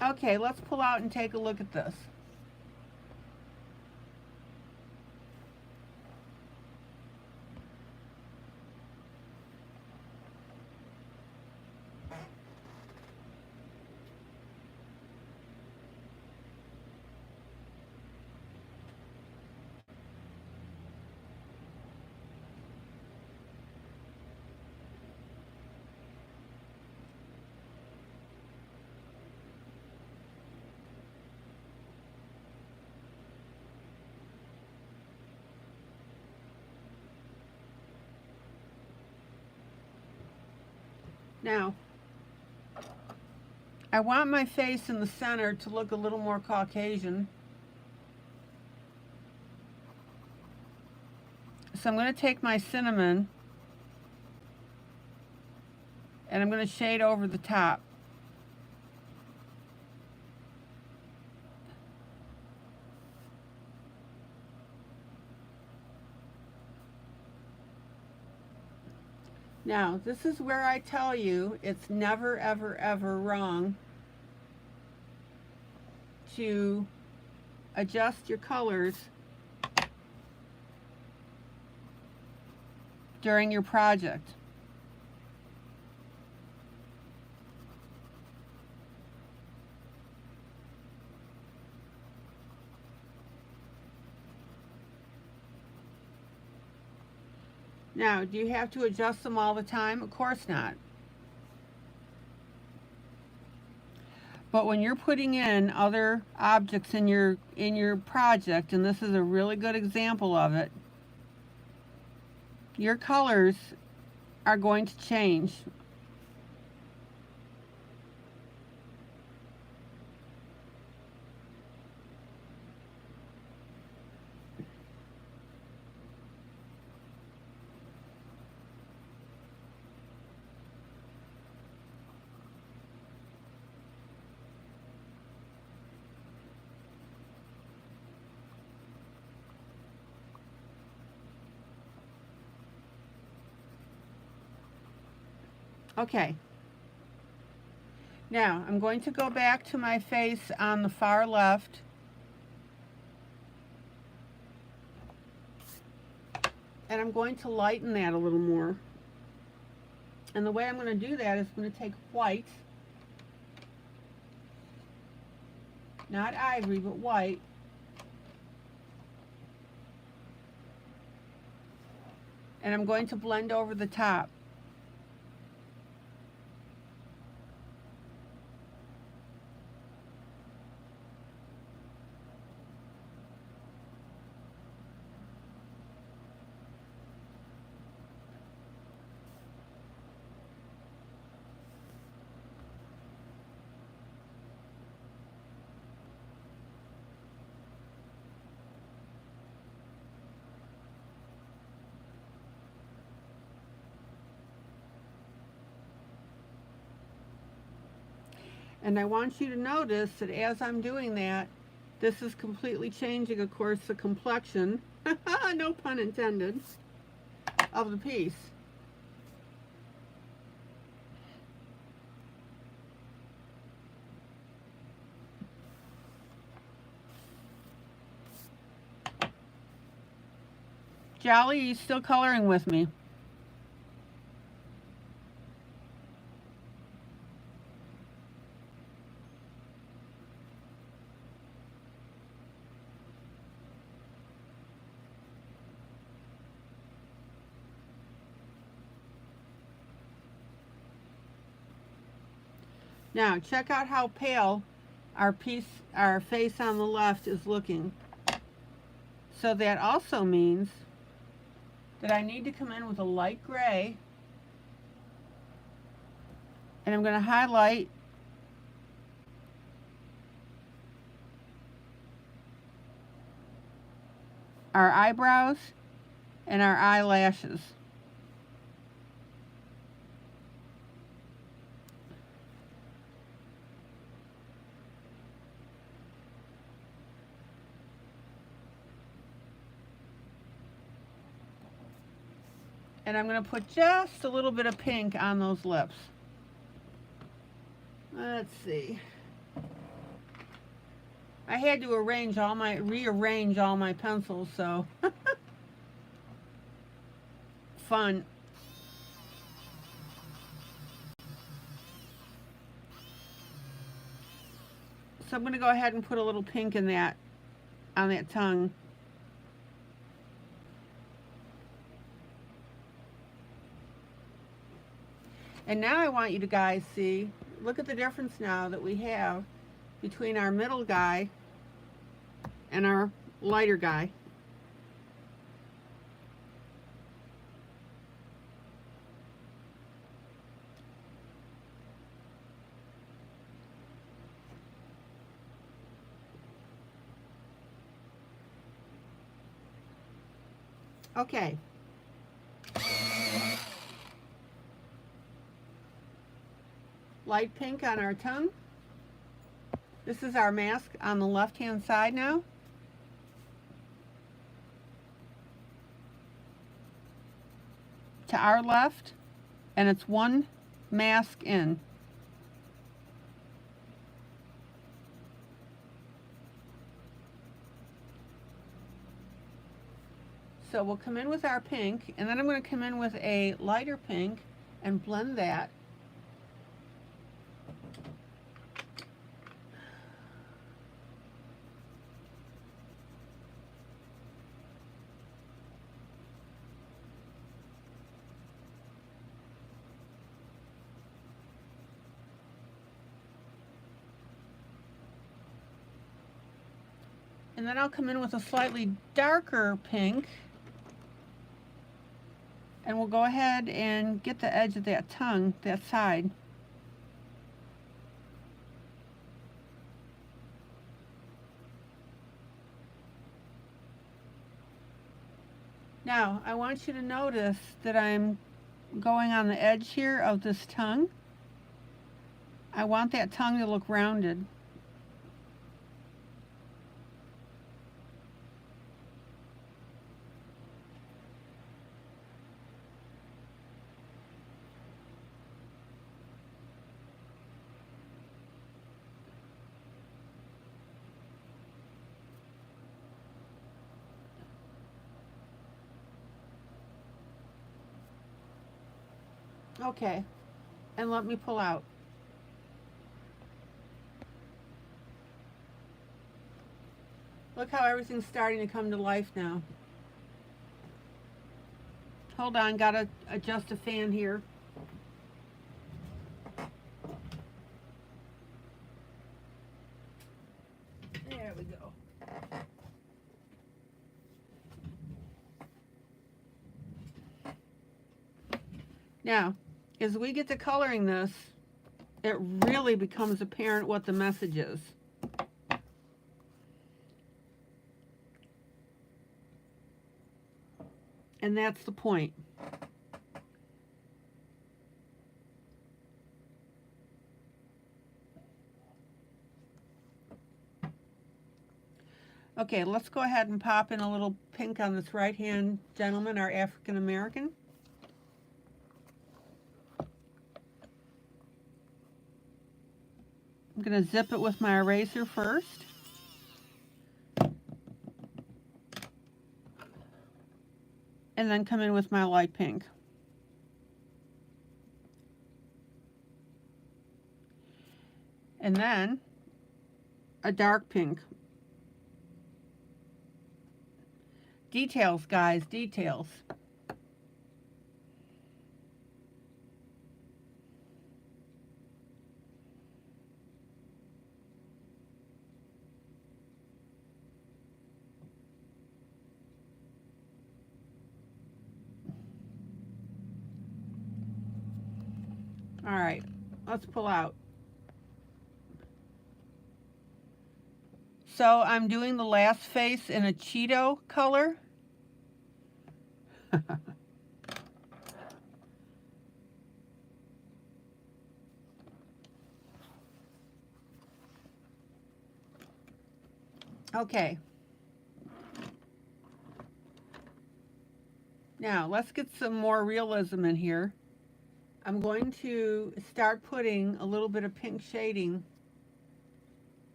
Okay, let's pull out and take a look at this. Now, I want my face in the center to look a little more Caucasian. So I'm going to take my cinnamon and I'm going to shade over the top. Now, this is where I tell you it's never, ever, ever wrong to adjust your colors during your project. Now, do you have to adjust them all the time? Of course not. But when you're putting in other objects in your project, and this is a really good example of it, your colors are going to change. Okay. Now, I'm going to go back to my face on the far left. And I'm going to lighten that a little more. And the way I'm going to do that is I'm going to take white, not ivory, but white, and I'm going to blend over the top. And I want you to notice that as I'm doing that, this is completely changing, of course, the complexion, no pun intended, of the piece. Jolly, are you still coloring with me? Now, check out how pale our face on the left is looking. So that also means that I need to come in with a light gray, and I'm going to highlight our eyebrows and our eyelashes. And I'm going to put just a little bit of pink on those lips. Let's see. I had to rearrange all my pencils, so fun. So I'm going to go ahead and put a little pink in that, on that tongue. And now I want you to guys see, look at the difference now that we have between our middle guy and our lighter guy. Okay. Light pink on our tongue. This is our mask on the left-hand side now. To our left, and it's one mask in. So we'll come in with our pink, and then I'm going to come in with a lighter pink and blend that. And then I'll come in with a slightly darker pink, and we'll go ahead and get the edge of that tongue, that side. Now, I want you to notice that I'm going on the edge here of this tongue. I want that tongue to look rounded. Okay, and let me pull out. Look how everything's starting to come to life now. Hold on, gotta adjust a fan here. There we go. Now, as we get to coloring this, it really becomes apparent what the message is. And that's the point. Okay, let's go ahead and pop in a little pink on this right-hand gentleman, our African American. I'm going to zip it with my eraser first. And then come in with my light pink. And then a dark pink. Details, guys, details. All right, let's pull out. So I'm doing the last face in a Cheeto color. Okay. Now let's get some more realism in here. I'm going to start putting a little bit of pink shading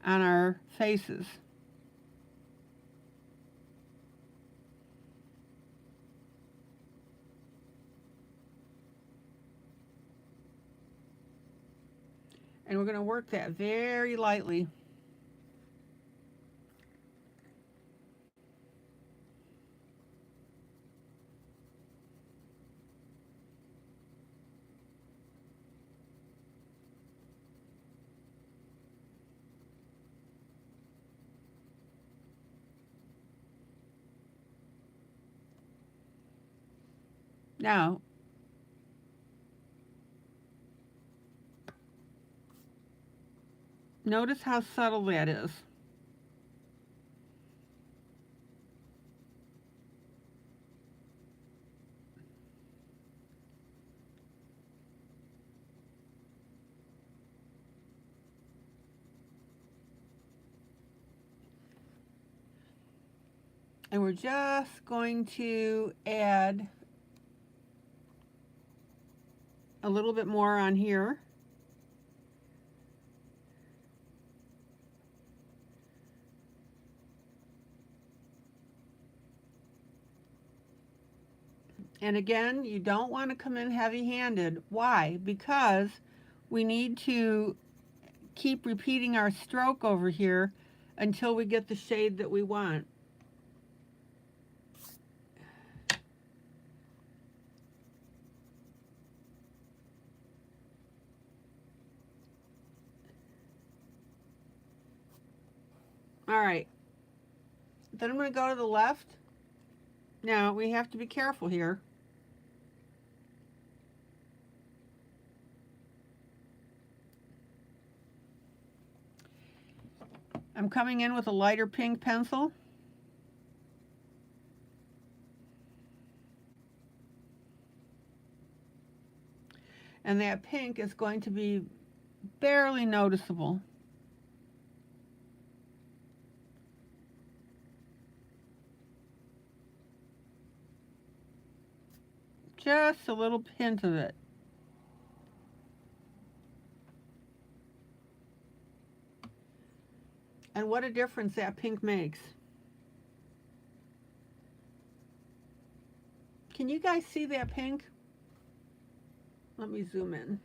on our faces. And we're going to work that very lightly. Now, notice how subtle that is. And we're just going to add a little bit more on here. And again, you don't want to come in heavy-handed. Why? Because we need to keep repeating our stroke over here until we get the shade that we want. All right, then I'm going to go to the left. Now we have to be careful here. I'm coming in with a lighter pink pencil. And that pink is going to be barely noticeable. Just a little hint of it. And what a difference that pink makes. Can you guys see that pink? Let me zoom in.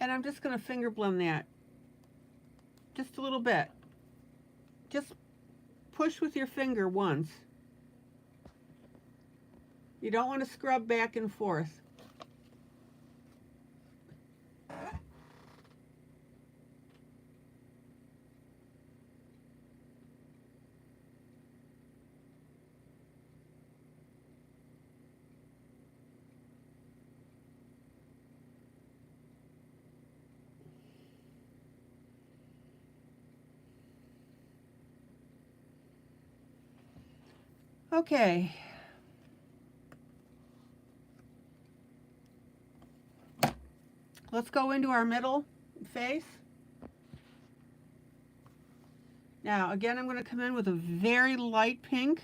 And I'm just going to finger blend that. Just a little bit. Just push with your finger once. You don't want to scrub back and forth. Okay. Let's go into our middle face. Now, again, I'm going to come in with a very light pink.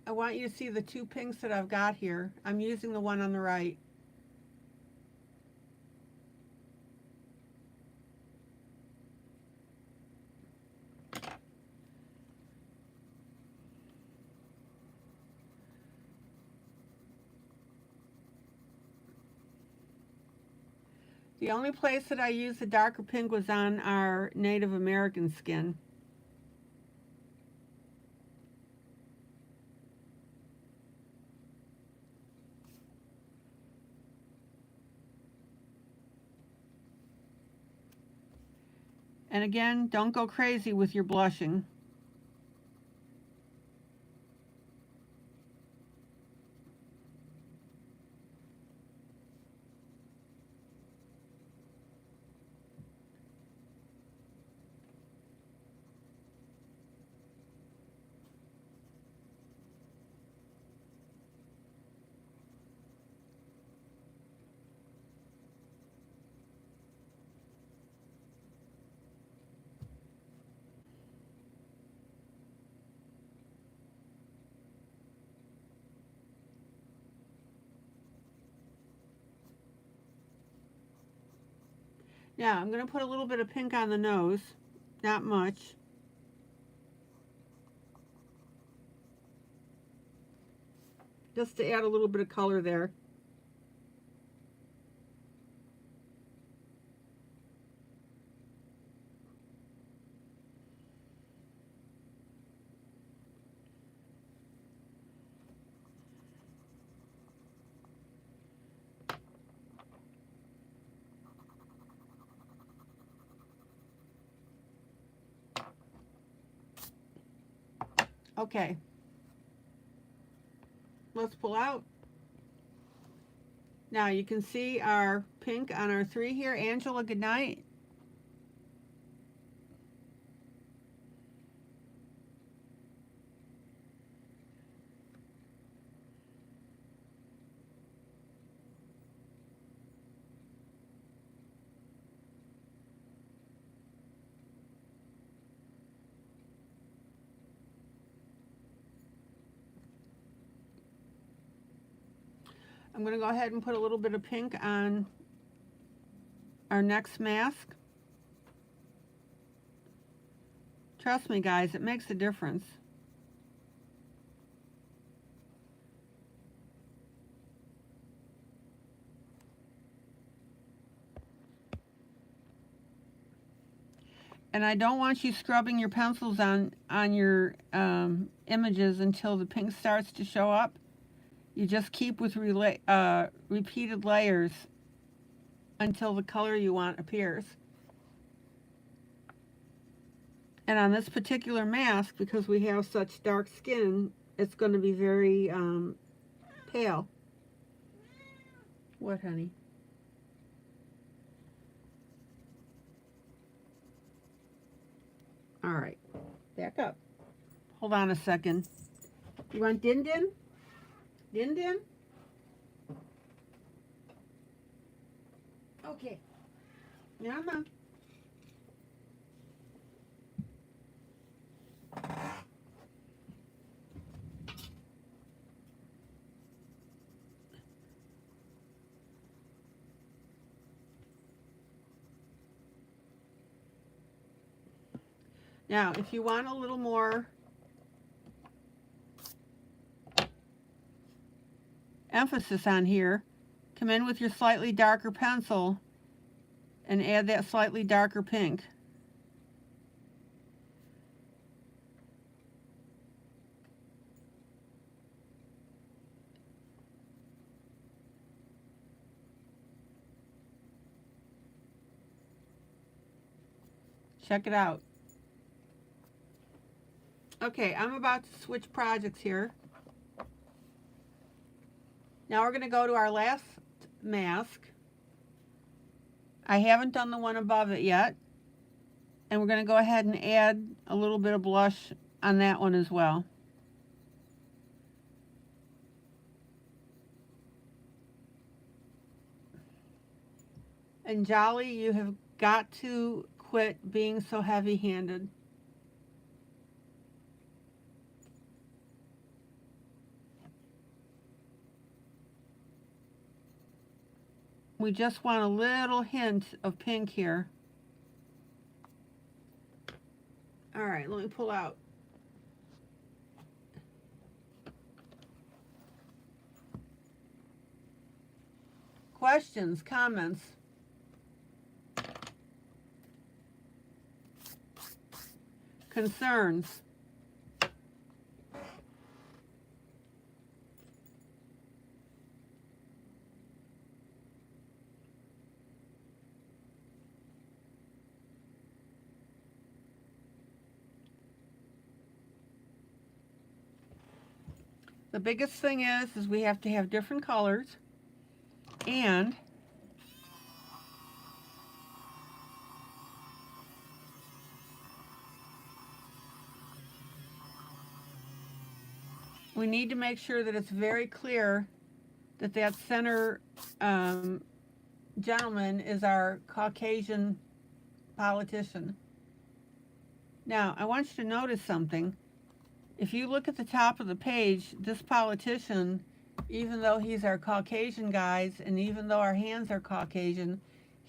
I want you to see the two pinks that I've got here. I'm using the one on the right. The only place that I used the darker pink was on our Native American skin. And again, don't go crazy with your blushing. Now, I'm going to put a little bit of pink on the nose, not much. Just to add a little bit of color there. Okay. Let's pull out. Now you can see our pink on our 3 here. Angela, good night. I'm going to go ahead and put a little bit of pink on our next mask. Trust me, guys, it makes a difference. And I don't want you scrubbing your pencils on your images until the pink starts to show up. You just keep with repeated layers until the color you want appears. And on this particular mask, because we have such dark skin, it's going to be very pale. What, honey? All right, back up. Hold on a second. You want Din Din? Din Din? Okay. Yama. Now, if you want a little more emphasis on here, come in with your slightly darker pencil and add that slightly darker pink. Check it out. Okay, I'm about to switch projects here. Now we're going to go to our last mask. I haven't done the one above it yet. And we're going to go ahead and add a little bit of blush on that one as well. And Jolly, you have got to quit being so heavy-handed. We just want a little hint of pink here. All right, let me pull out. Questions, comments? Concerns? The biggest thing is we have to have different colors, and we need to make sure that it's very clear that that center gentleman is our Caucasian politician. Now, I want you to notice something. If you look at the top of the page, this politician, even though he's our Caucasian guys, and even though our hands are Caucasian,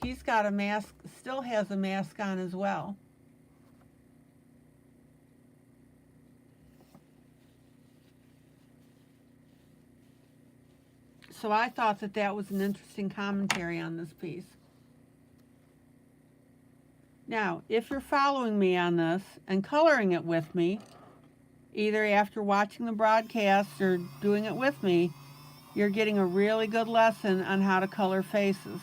he's got a mask, still has a mask on as well. So I thought that that was an interesting commentary on this piece. Now, if you're following me on this and coloring it with me, either after watching the broadcast or doing it with me, you're getting a really good lesson on how to color faces.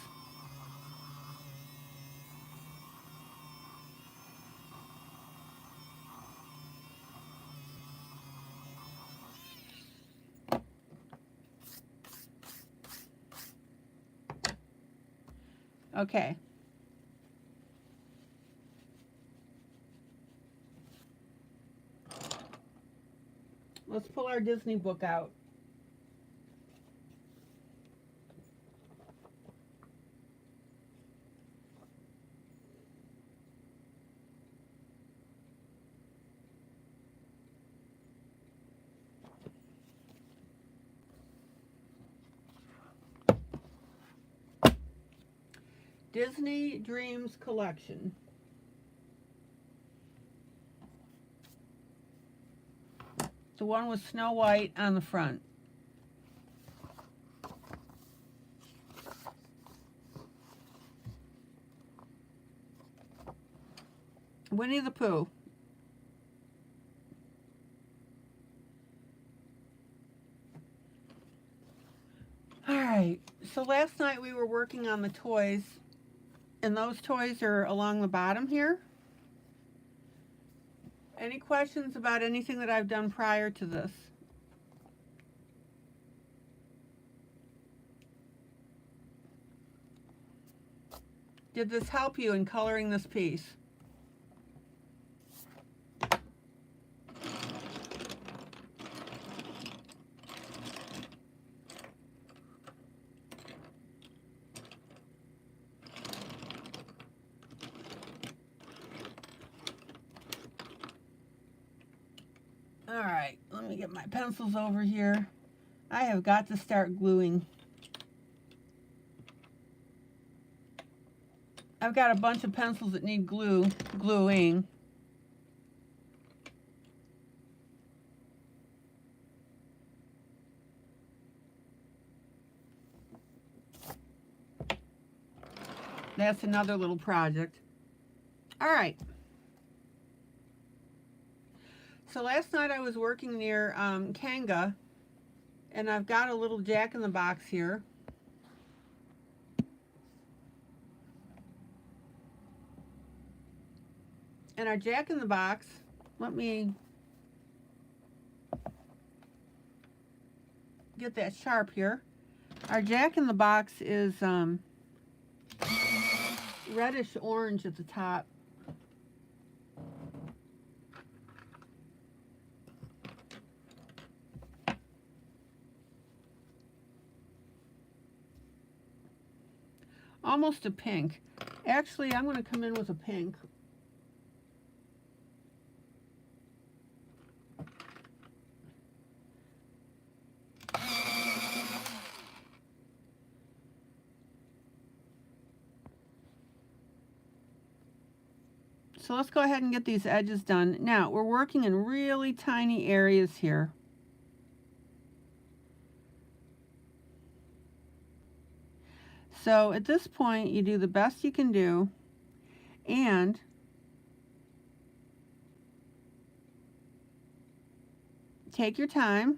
Okay. Let's pull our Disney book out. Disney Dreams Collection. The one with Snow White on the front. Winnie the Pooh. Alright, so last night we were working on the toys, and those toys are along the bottom here. Any questions about anything that I've done prior to this? Did this help you in coloring this piece? Alright, let me get my pencils over here. I have got to start gluing. I've got a bunch of pencils that need gluing. That's another little project. Alright. So last night I was working near Kanga, and I've got a little jack-in-the-box here. And our jack-in-the-box, let me get that sharp here. Our jack-in-the-box is reddish orange at the top. Almost a pink. Actually, I'm going to come in with a pink. So let's go ahead and get these edges done. Now, we're working in really tiny areas here. So at this point, you do the best you can do, and take your time.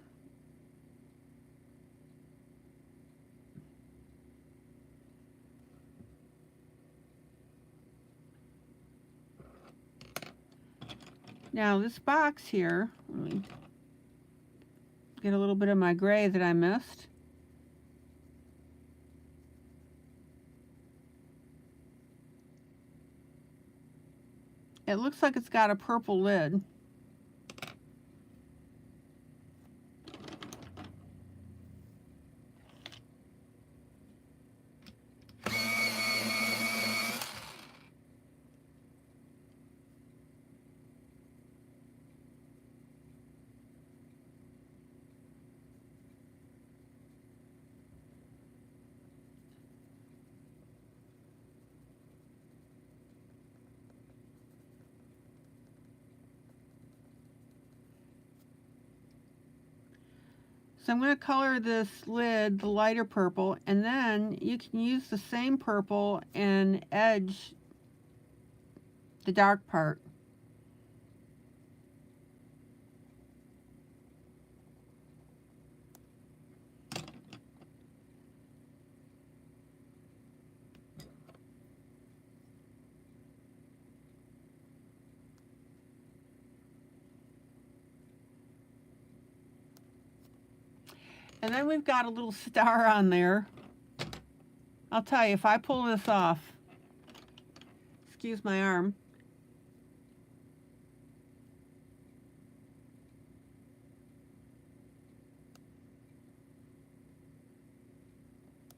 Now this box here, let me get a little bit of my gray that I missed. It looks like it's got a purple lid. So I'm going to color this lid the lighter purple, and then you can use the same purple and edge the dark part. And then we've got a little star on there I'll tell you, if I pull this off, excuse my arm,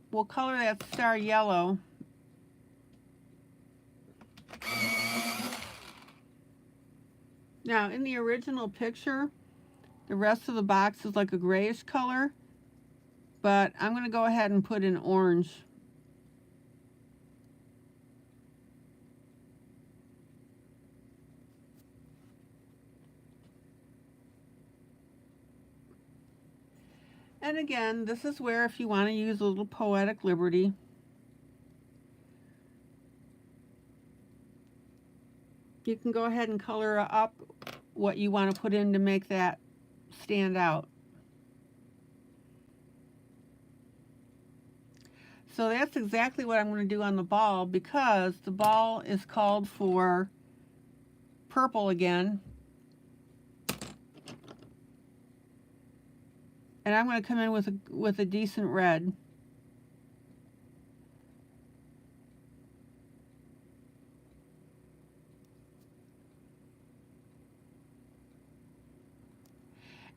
we'll color that star yellow. Now, in the original picture, the rest of the box is like a grayish color, but I'm going to go ahead and put in orange. And again, this is where if you want to use a little poetic liberty, you can go ahead and color up what you want to put in to make that stand out. So that's exactly what I'm going to do on the ball, because the ball is called for purple again. And I'm going to come in with a decent red.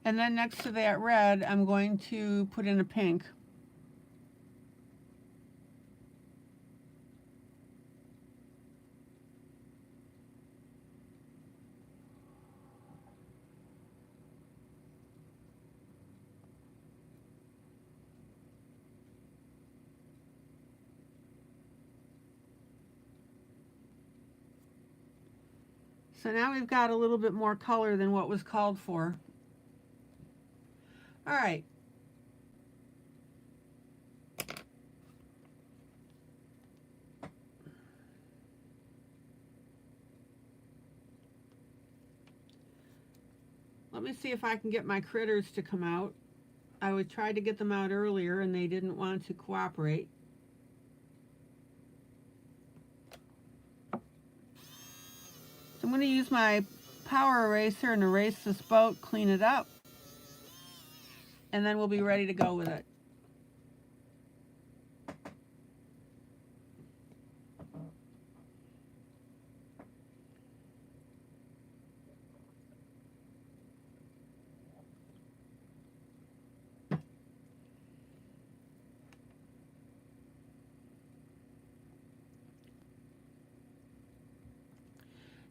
And then next to that red, I'm going to put in a pink. So now we've got a little bit more color than what was called for. All right. Let me see if I can get my critters to come out. I would try to get them out earlier and they didn't want to cooperate. So I'm going to use my power eraser and erase this boat, clean it up, and then we'll be ready to go with it.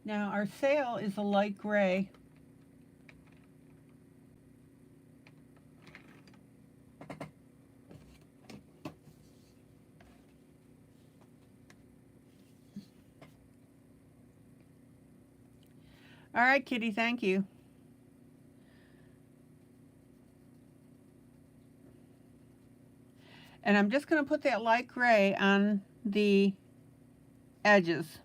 Now our sail is a light gray. All right, Kitty, thank you. And I'm just going to put that light gray on the edges.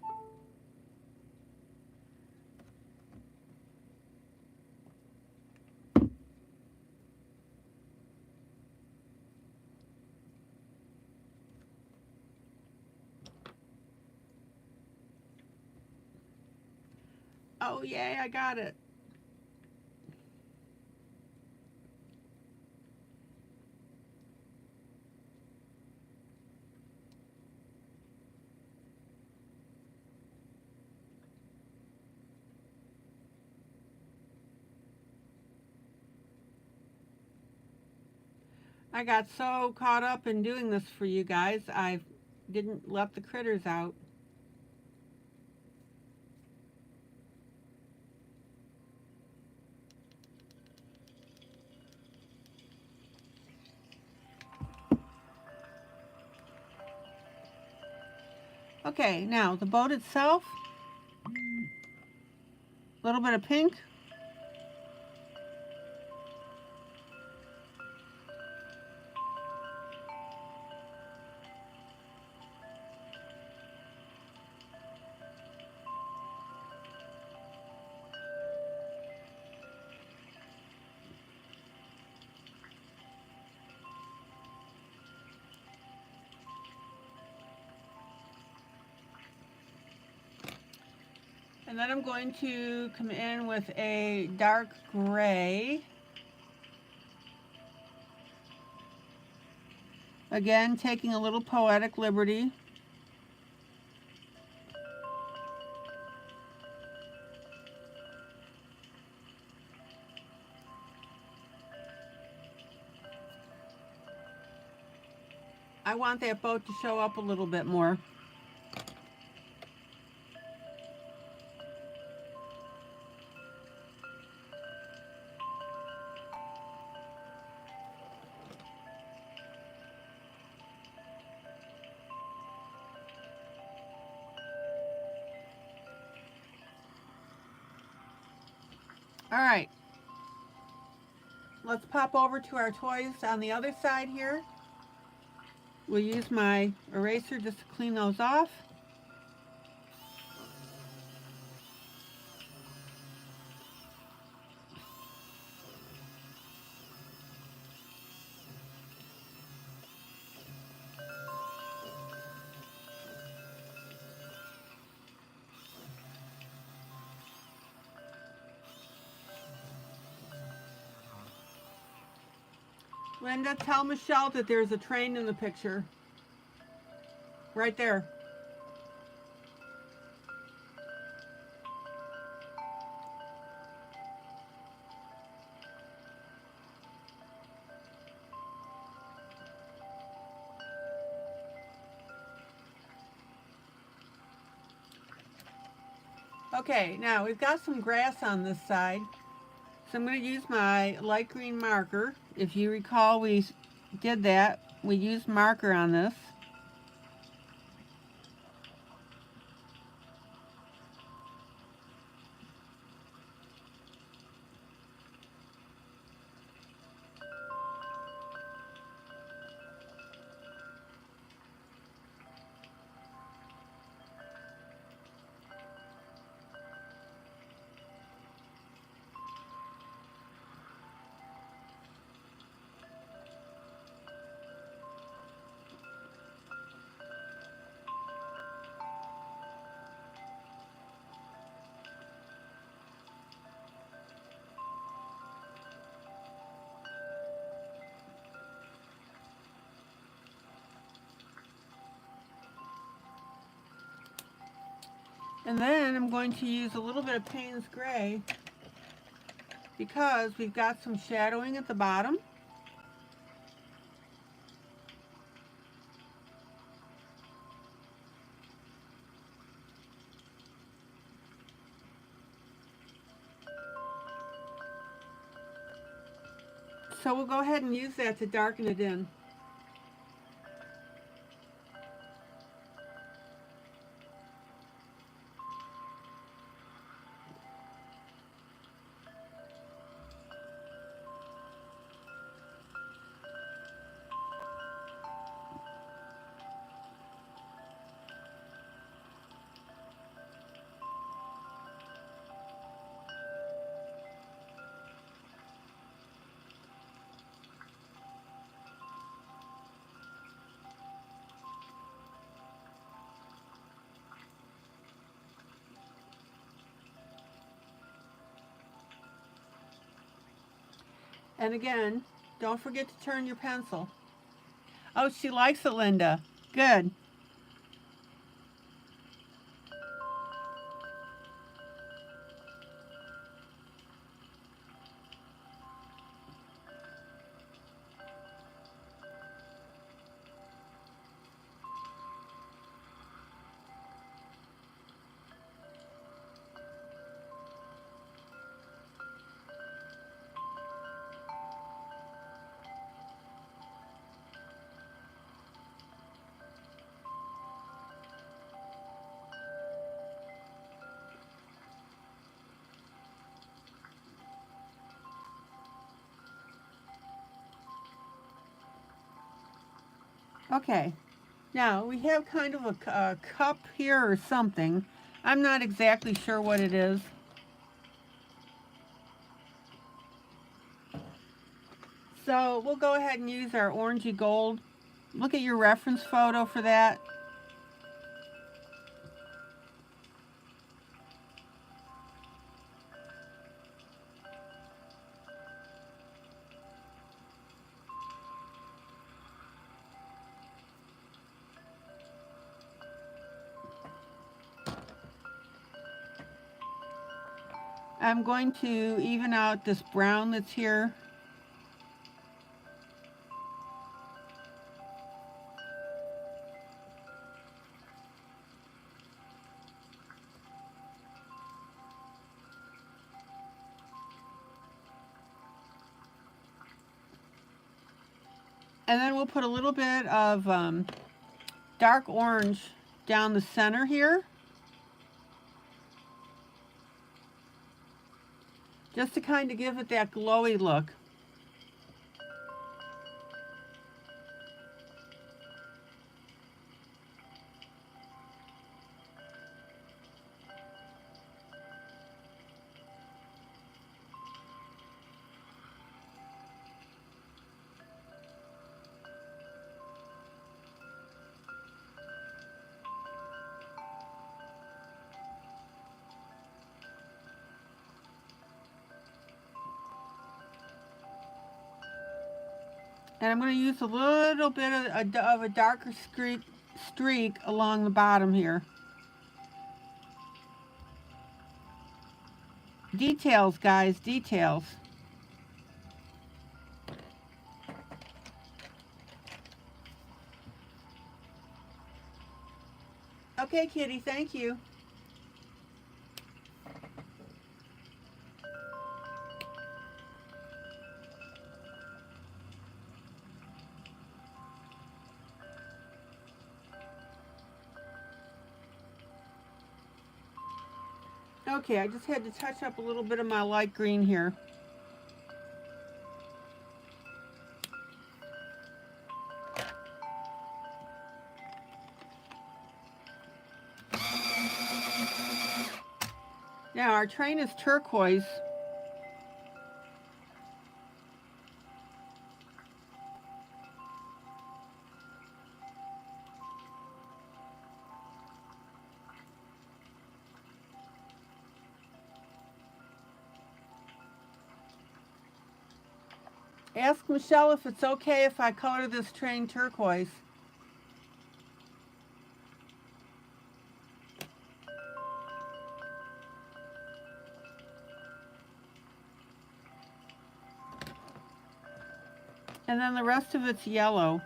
Oh, yay, I got it. I got so caught up in doing this for you guys, I didn't let the critters out. Okay, now the boat itself, a little bit of pink. And then I'm going to come in with a dark gray. Again, taking a little poetic liberty. I want that boat to show up a little bit more. All right, let's pop over to our toys on the other side here. We'll use my eraser just to clean those off. Linda, tell Michelle that there's a train in the picture. Right there. Okay, now we've got some grass on this side. So I'm going to use my light green marker. If you recall, we did that. We used marker on this. And then I'm going to use a little bit of Payne's Gray because we've got some shadowing at the bottom. So we'll go ahead and use that to darken it in. And again, don't forget to turn your pencil. Oh, she likes it, Linda. Good. Okay, now we have kind of a cup here or something. I'm not exactly sure what it is. So we'll go ahead and use our orangey gold. Look at your reference photo for that. I'm going to even out this brown that's here. And then we'll put a little bit of dark orange down the center here, just to kind of give it that glowy look. And I'm going to use a little bit of a darker streak along the bottom here. Details, guys, details. Okay, Kitty, thank you. Okay, I just had to touch up a little bit of my light green here. Now our train is turquoise. Ask Michelle if it's okay if I color this train turquoise. And then the rest of it's yellow.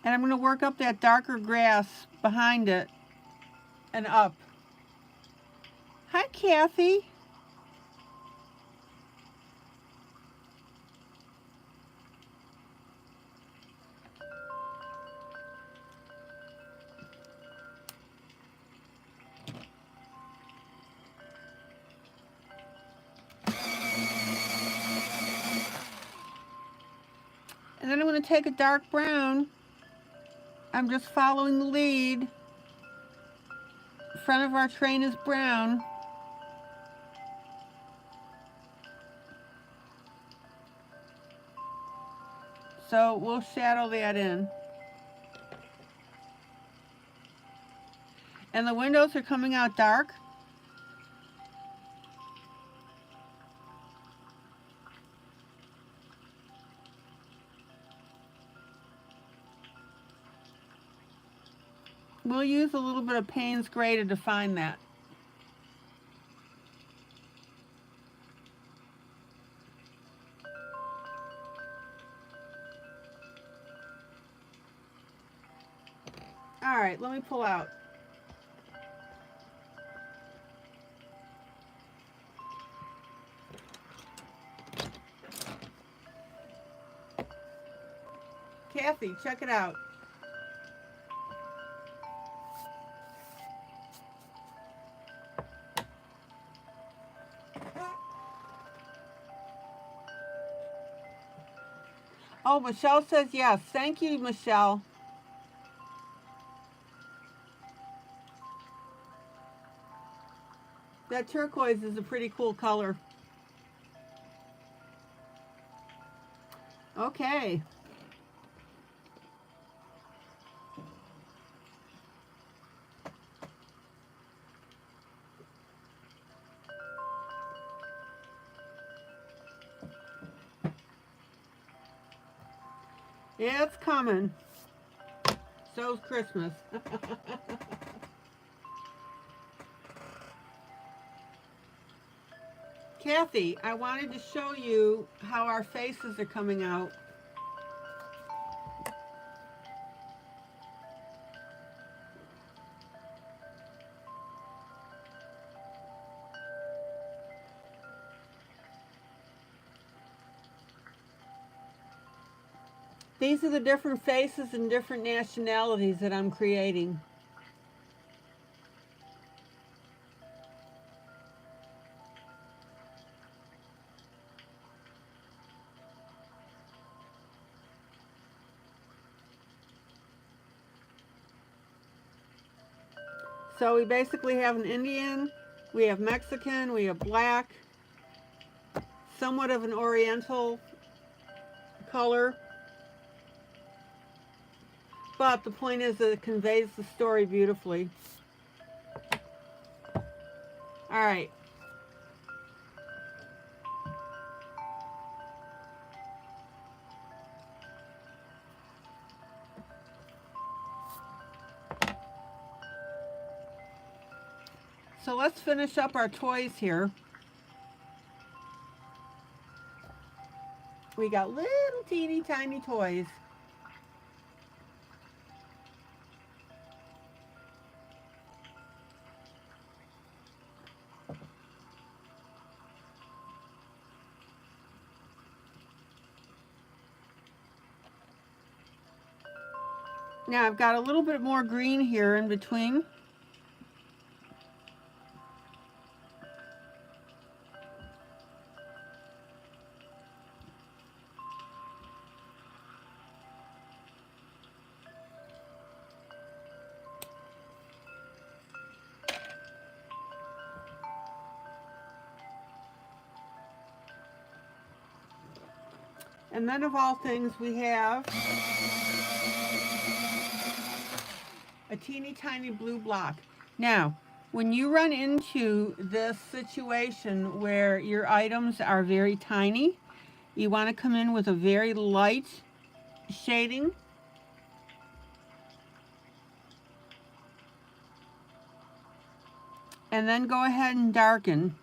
And I'm going to work up that darker grass behind it and up. Hi, Kathy. And then I'm going to take a dark brown. I'm just following the lead. The front of our train is brown. So we'll shadow that in. And the windows are coming out dark. We'll use a little bit of Payne's Gray to define that. All right, let me pull out. Kathy, check it out. Oh, Michelle says yes. Thank you, Michelle. That turquoise is a pretty cool color. Okay. It's coming. So's Christmas. Kathy, I wanted to show you how our faces are coming out. These are the different faces and different nationalities that I'm creating. So we basically have an Indian, we have Mexican, we have black, somewhat of an Oriental color. But the point is that it conveys the story beautifully. All right. So let's finish up our toys here. We got little teeny tiny toys. Now I've got a little bit more green here in between. And then of all things, we have a teeny tiny blue block. Now, when you run into this situation where your items are very tiny, you want to come in with a very light shading. And then go ahead and darken.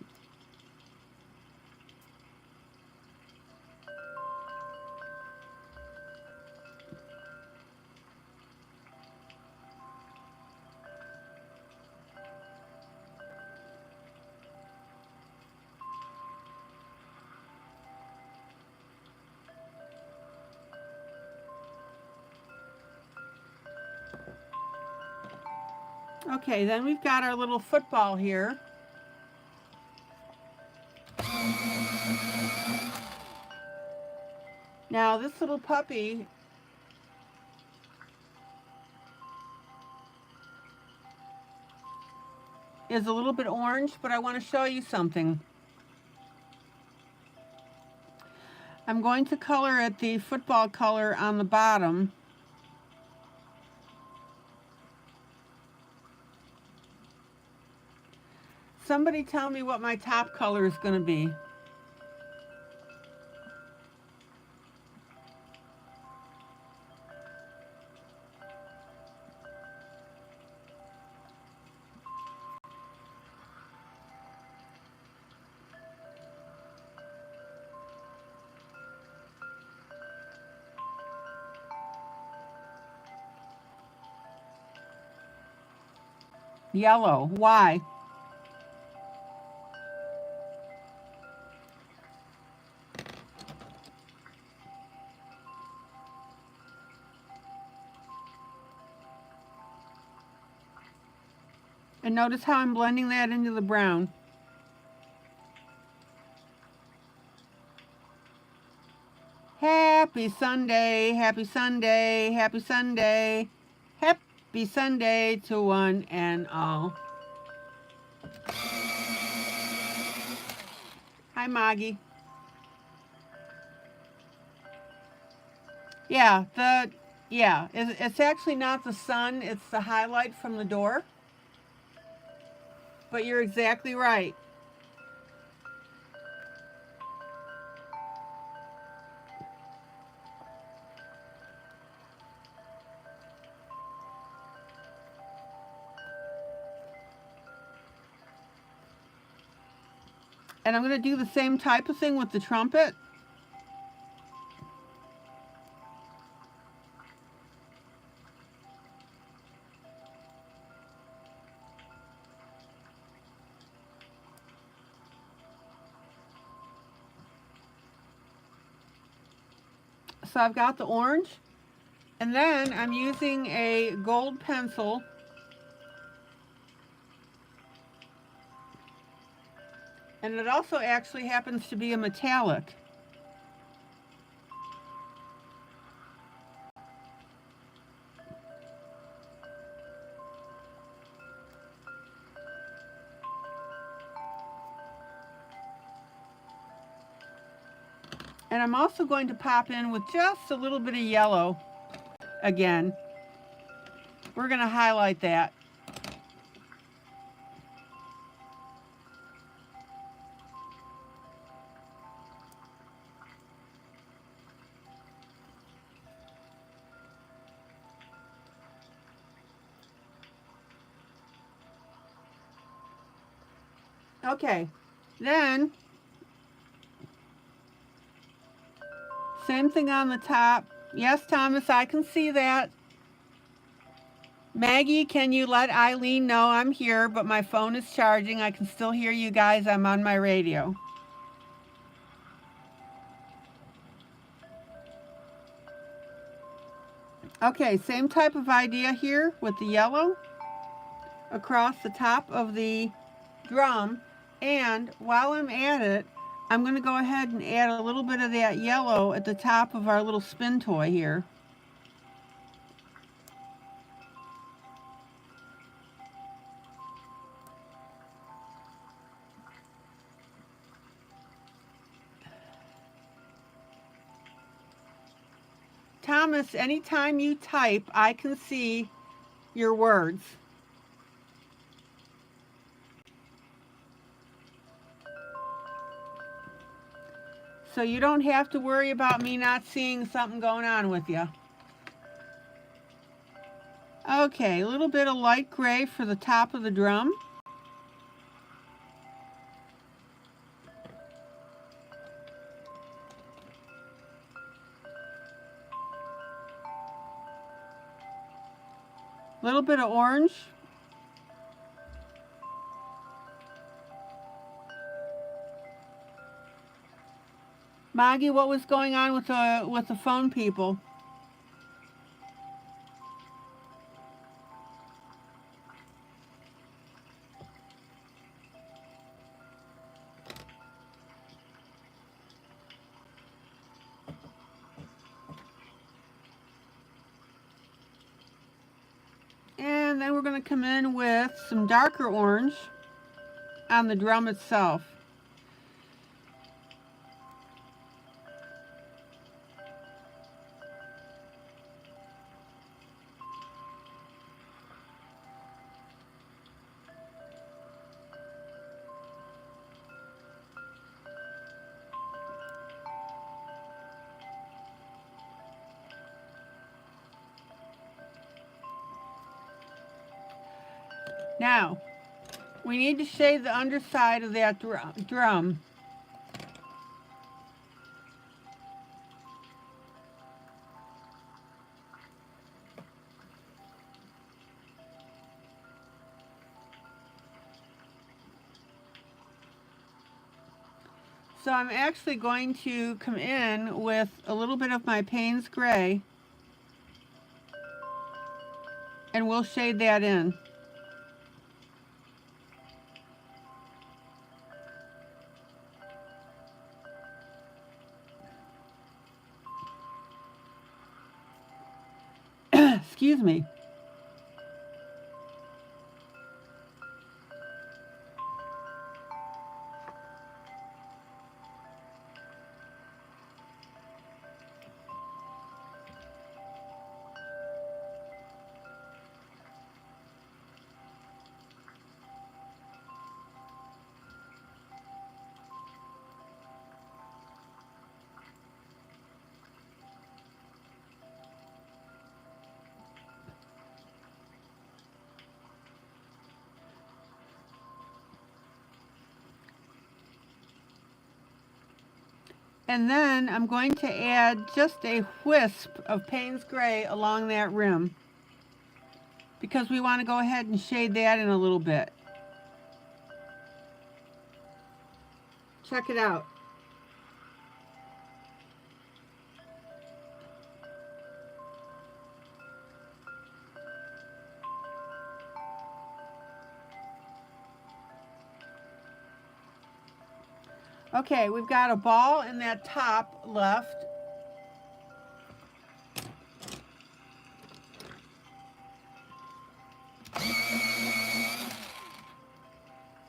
Okay, then we've got our little football here. Now this little puppy is a little bit orange, but I want to show you something. I'm going to color it the football color on the bottom. Somebody tell me what my top color is going to be. Yellow. Why? And notice how I'm blending that into the brown. Happy Sunday, happy Sunday, happy Sunday, happy Sunday to one and all. Hi, Maggie. Yeah, it's actually not the sun, it's the highlight from the door. But you're exactly right. And I'm going to do the same type of thing with the trumpet. So I've got the orange, and then I'm using a gold pencil and it also actually happens to be a metallic. And I'm also going to pop in with just a little bit of yellow again. We're going to highlight that. Okay, then same thing on the top. Yes, Thomas, I can see that. Maggie, can you let ILene know I'm here, but my phone is charging. I can still hear you guys. I'm on my radio. Okay, same type of idea here with the yellow across the top of the drum. And while I'm at it, I'm going to go ahead and add a little bit of that yellow at the top of our little spin toy here. Thomas, anytime you type, I can see your words. So you don't have to worry about me not seeing something going on with you. Okay, a little bit of light gray for the top of the drum. A little bit of orange. Maggie, what was going on with the phone people? And then we're going to come in with some darker orange on the drum itself. Now, we need to shade the underside of that drum. So I'm actually going to come in with a little bit of my Payne's Gray, and we'll shade that in. Excuse me. And then I'm going to add just a wisp of Payne's Gray along that rim, because we want to go ahead and shade that in a little bit. Check it out. Okay, we've got a ball in that top left.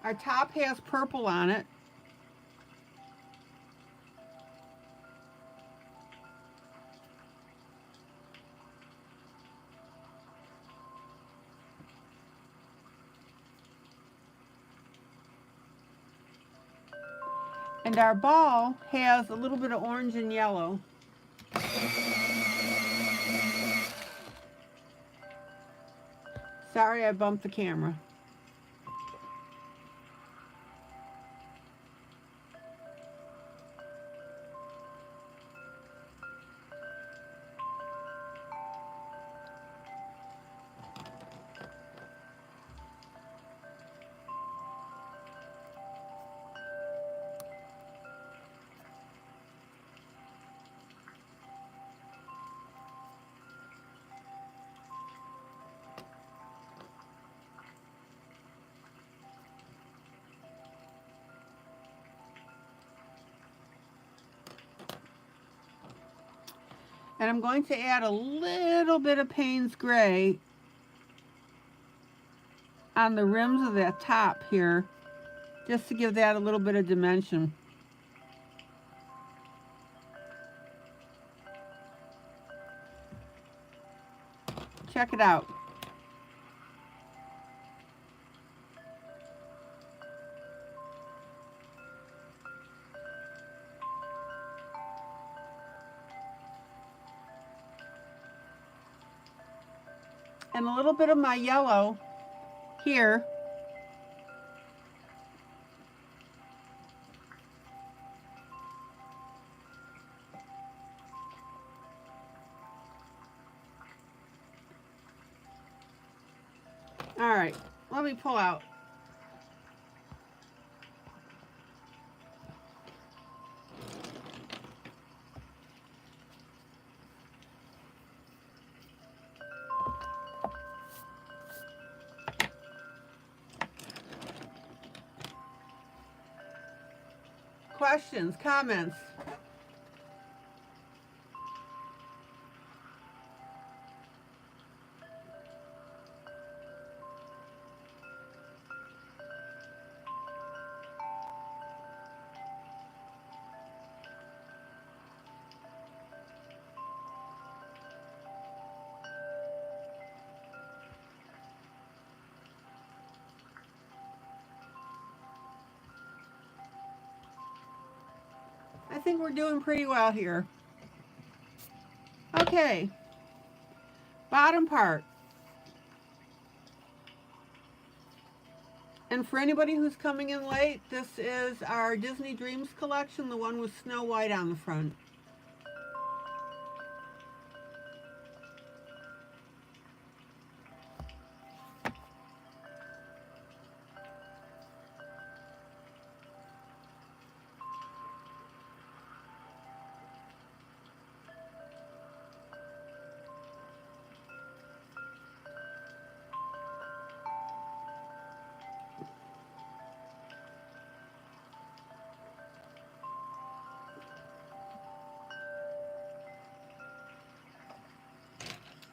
Our top has purple on it. And our ball has a little bit of orange and yellow. Sorry, I bumped the camera. And I'm going to add a little bit of Payne's Gray on the rims of that top here, just to give that a little bit of dimension. Check it out. And a little bit of my yellow here. All right, let me pull out. Questions, comments? I think we're doing pretty well here. Okay, bottom part. And for anybody who's coming in late, this is our Disney Dreams collection, the one with Snow White on the front.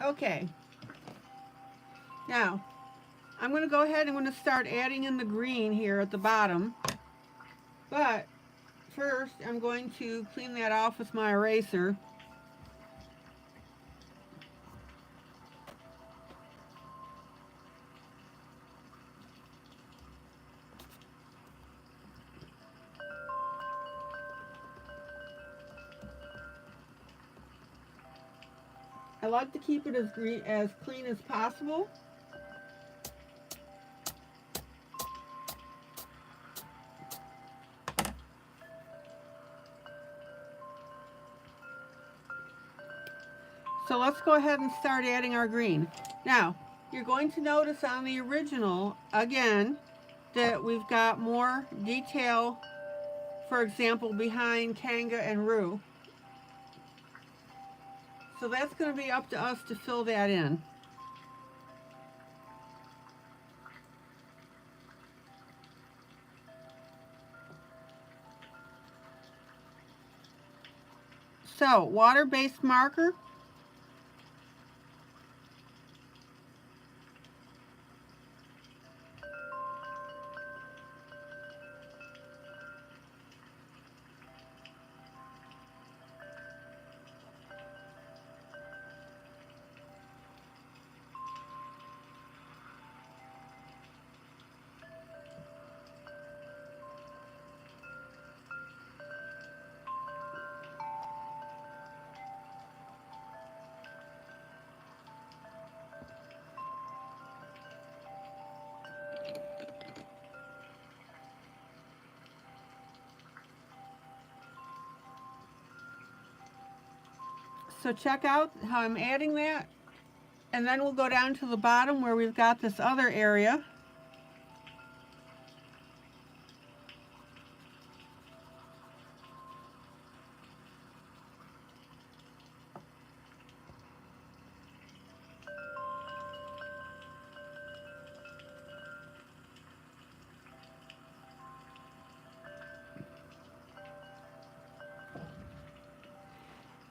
Okay, now I'm going to go ahead and I'm going to start adding in the green here at the bottom, but first I'm going to clean that off with my eraser. I like to keep it as clean as possible. So let's go ahead and start adding our green. Now, you're going to notice on the original, again, that we've got more detail, for example, behind Kanga and Rue. So that's going to be up to us to fill that in. So, water-based marker. So check out how I'm adding that. And then we'll go down to the bottom where we've got this other area.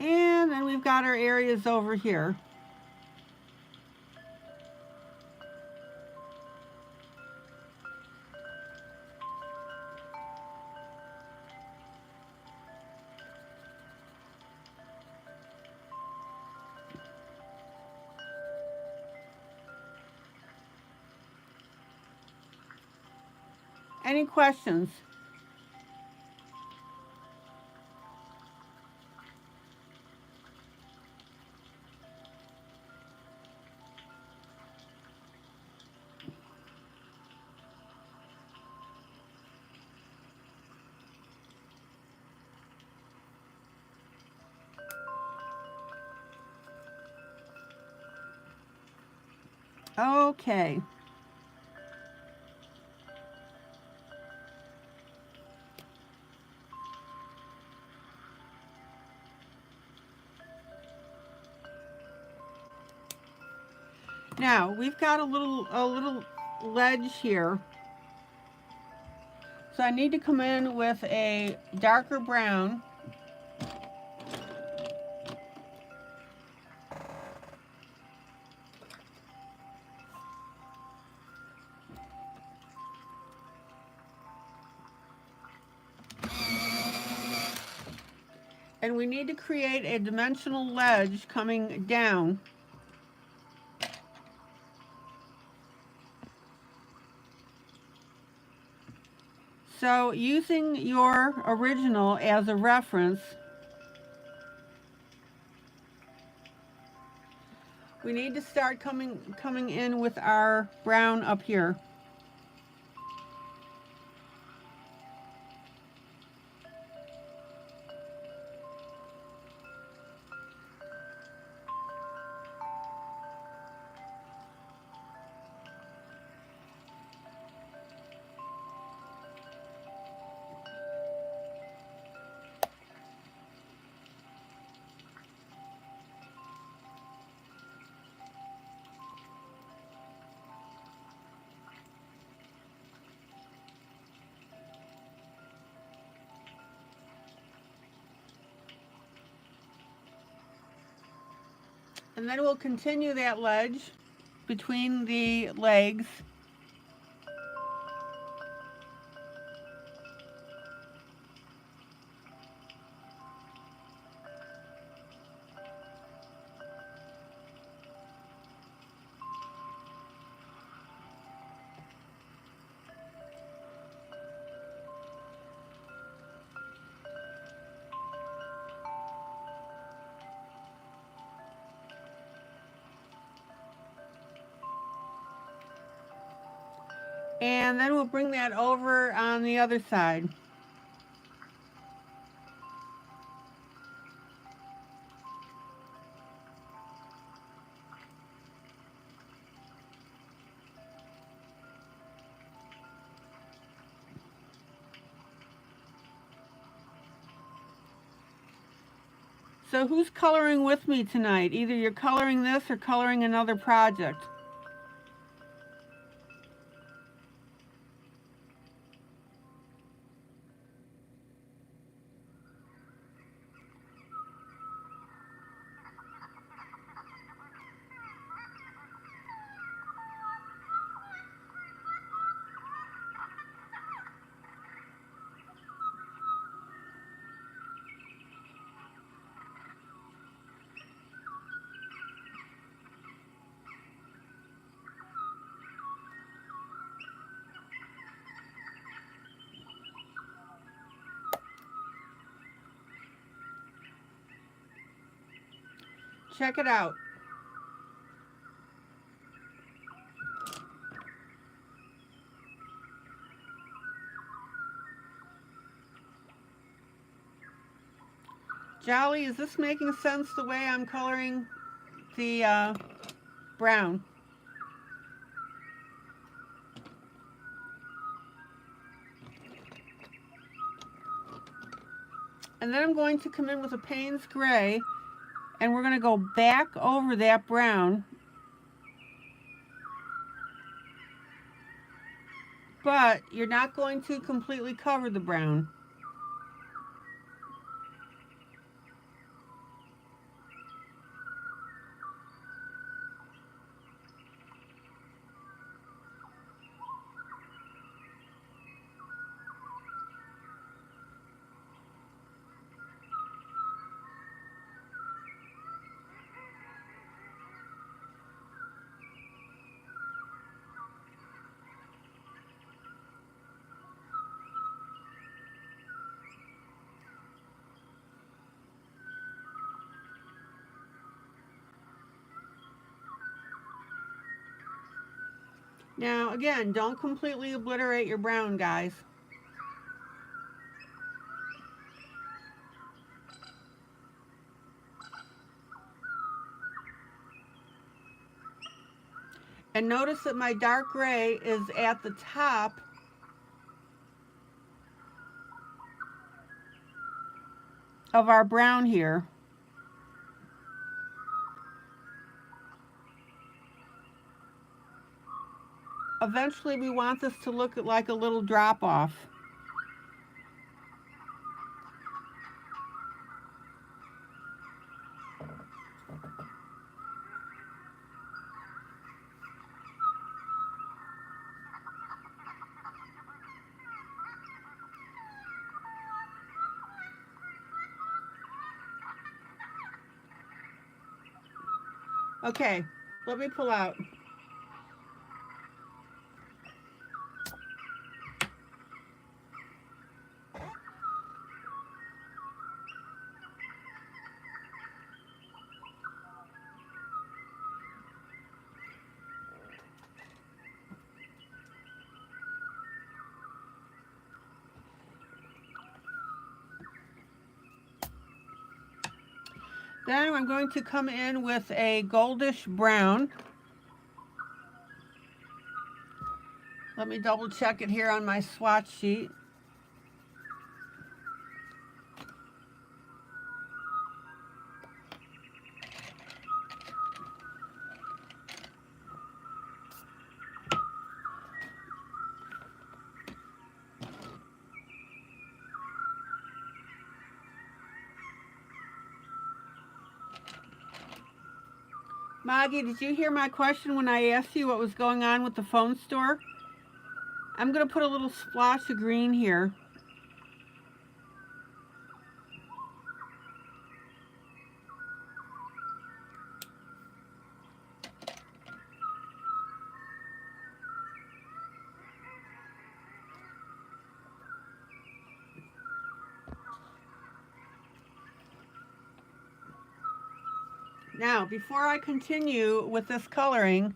And then we've got our areas over here. Any questions? Okay. Now, we've got a little ledge here. So I need to come in with a darker brown. And we need to create a dimensional ledge coming down. So using your original as a reference, we need to start coming in with our brown up here. And then we'll continue that ledge between the legs. And then we'll bring that over on the other side. So who's coloring with me tonight? Either you're coloring this or coloring another project. Check it out. Jolly, is this making sense the way I'm coloring the brown? And then I'm going to come in with a Payne's Gray, and we're going to go back over that brown. But you're not going to completely cover the brown. Now, again, don't completely obliterate your brown, guys. And notice that my dark gray is at the top of our brown here. Eventually we want this to look like a little drop off. Okay, let me pull out. Then I'm going to come in with a goldish brown. Let me double check it here on my swatch sheet. Maggie, did you hear my question when I asked you what was going on with the phone store? I'm going to put a little splash of green here. Now, before I continue with this coloring,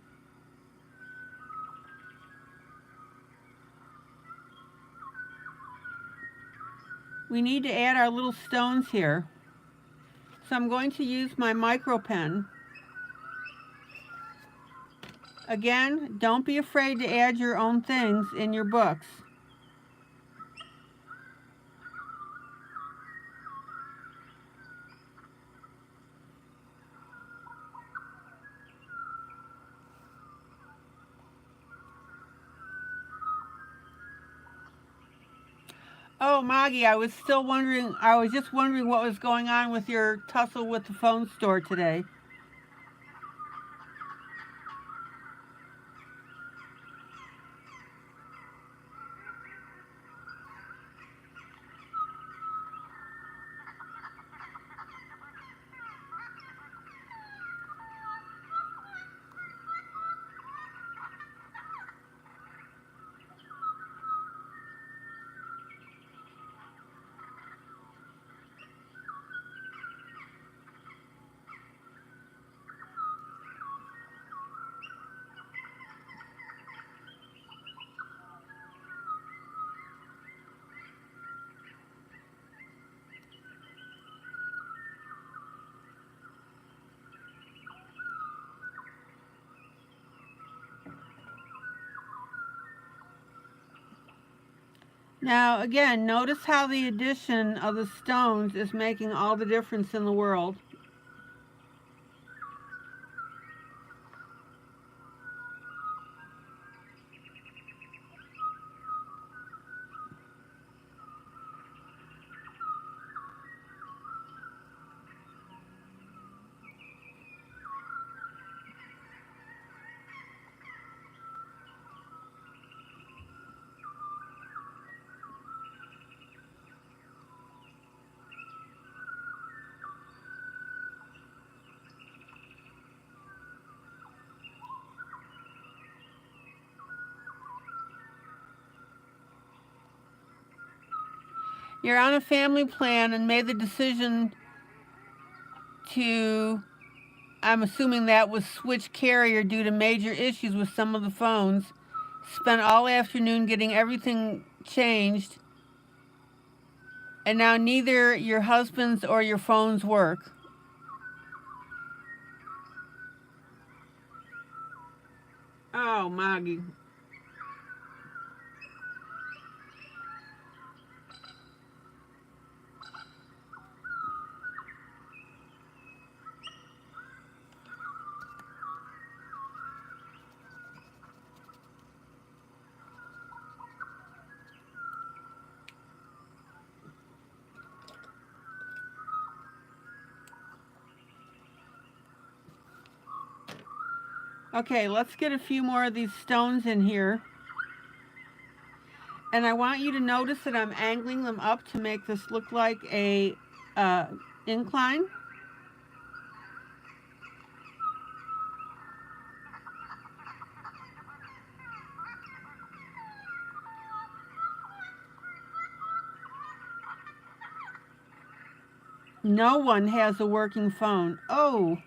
we need to add our little stones here. So I'm going to use my micro pen. Again, don't be afraid to add your own things in your books. Oh, Maggie, I was just wondering what was going on with your tussle with the phone store today. Now, again, notice how the addition of the stones is making all the difference in the world. You're on a family plan and made the decision to, I'm assuming that was switch carrier due to major issues with some of the phones. Spent all afternoon getting everything changed, and now neither your husband's or your phones work. Oh, Maggie. Okay, let's get a few more of these stones in here. And I want you to notice that I'm angling them up to make this look like a incline. No one has a working phone. Oh.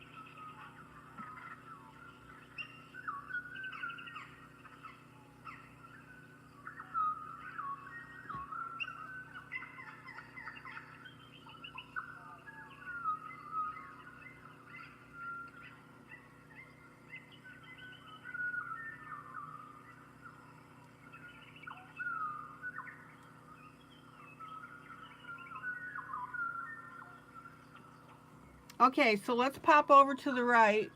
Okay, so let's pop over to the right.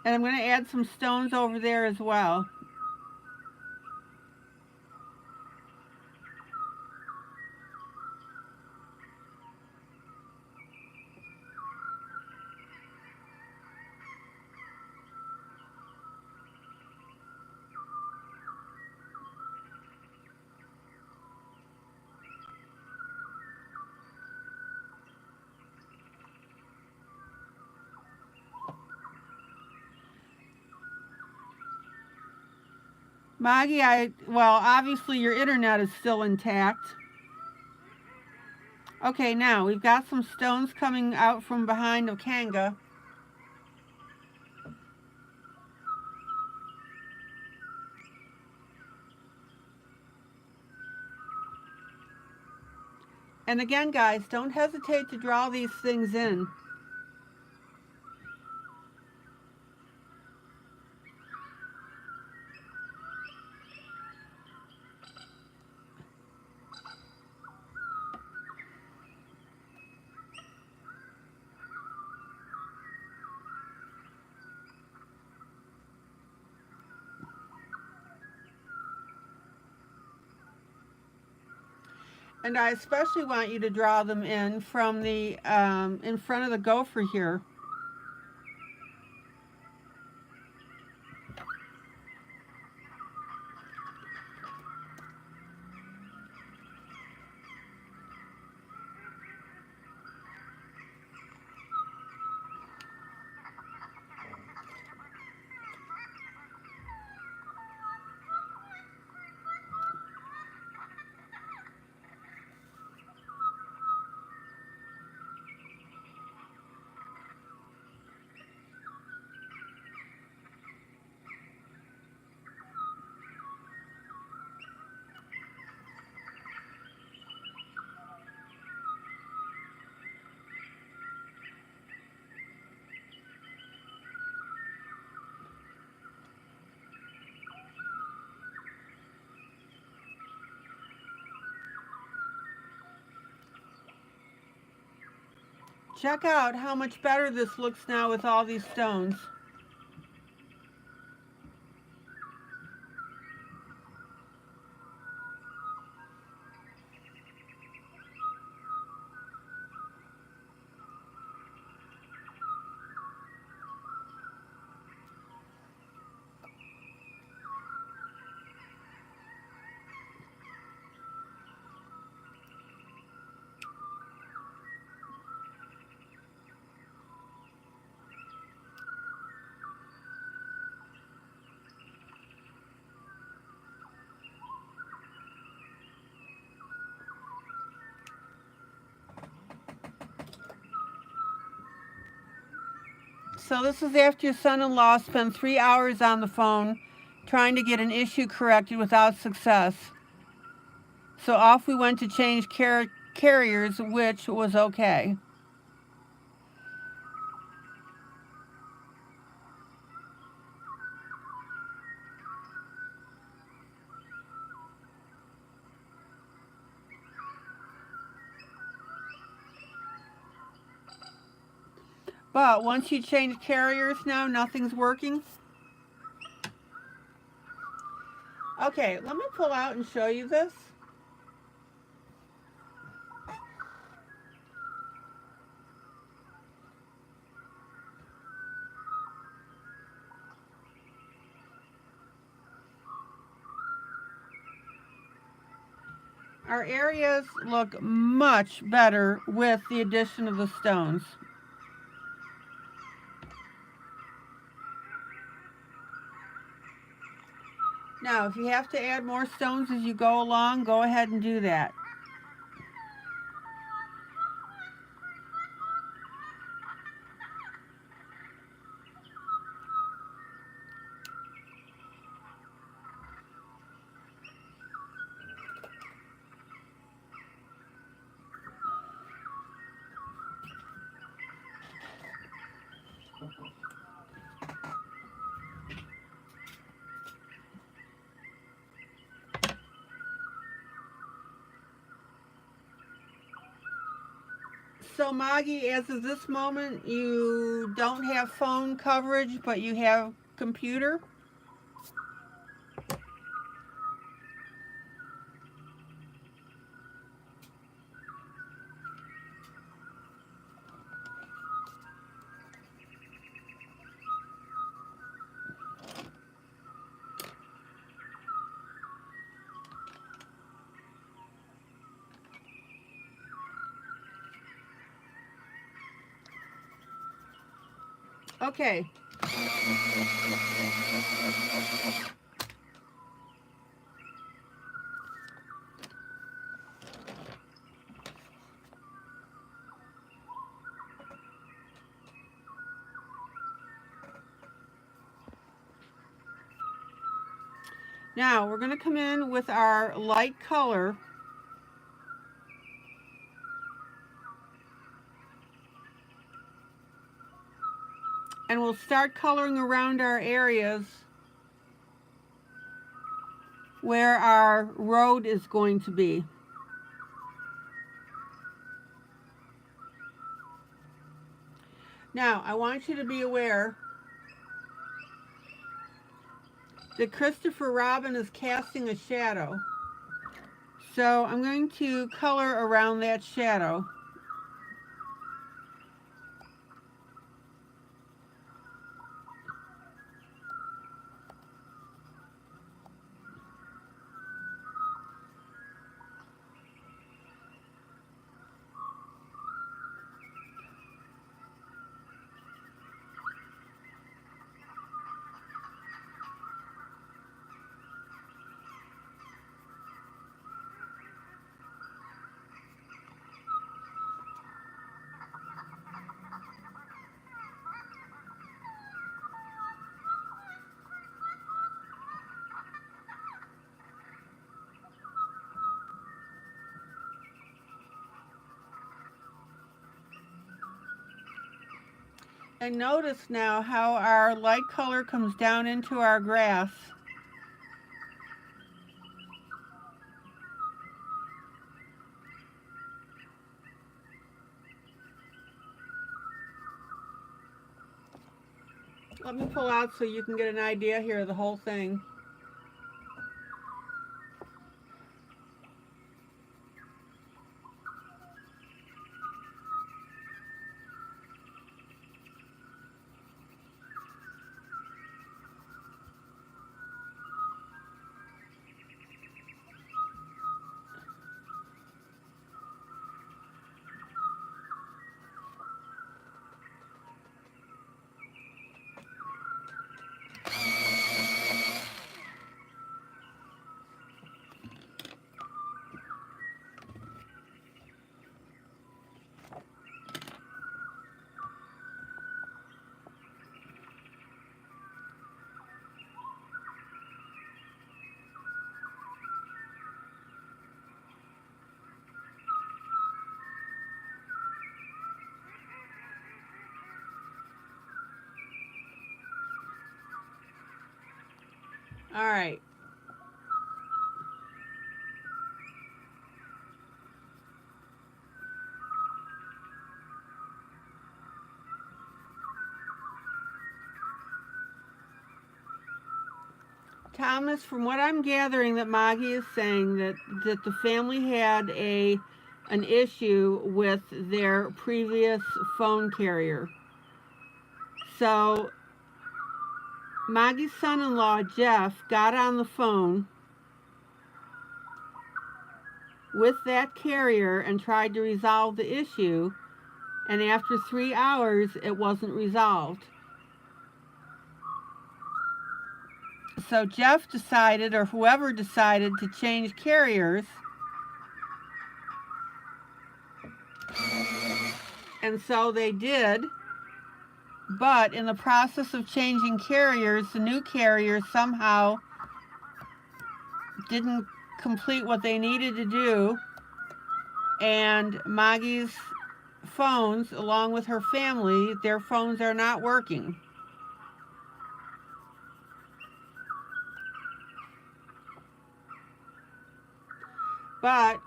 And I'm going to add some stones over there as well. Maggie, obviously your internet is still intact. Okay, now we've got some stones coming out from behind of Kanga. And again, guys, don't hesitate to draw these things in. And I especially want you to draw them in from the in front of the gopher here. Check out how much better this looks now with all these stones. So this is after your son-in-law spent 3 hours on the phone trying to get an issue corrected without success. So off we went to change carriers, which was okay. But once you change carriers now, nothing's working. Okay, let me pull out and show you this. Our areas look much better with the addition of the stones. Now, if you have to add more stones as you go along, go ahead and do that. So Maggie, as of this moment, you don't have phone coverage, but you have computer? Okay. Now we're going to come in with our light color. And we'll start coloring around our areas where our road is going to be. Now, I want you to be aware that Christopher Robin is casting a shadow. So I'm going to color around that shadow. And notice now how our light color comes down into our grass. Let me pull out so you can get an idea here of the whole thing. All right. Thomas, from what I'm gathering, that Maggie is saying that the family had an issue with their previous phone carrier. So Maggie's son-in-law, Jeff, got on the phone with that carrier and tried to resolve the issue, and after 3 hours, it wasn't resolved. So Jeff decided, or whoever decided, to change carriers. And so they did. But in the process of changing carriers, the new carrier somehow didn't complete what they needed to do. And Maggie's phones, along with her family, their phones are not working. But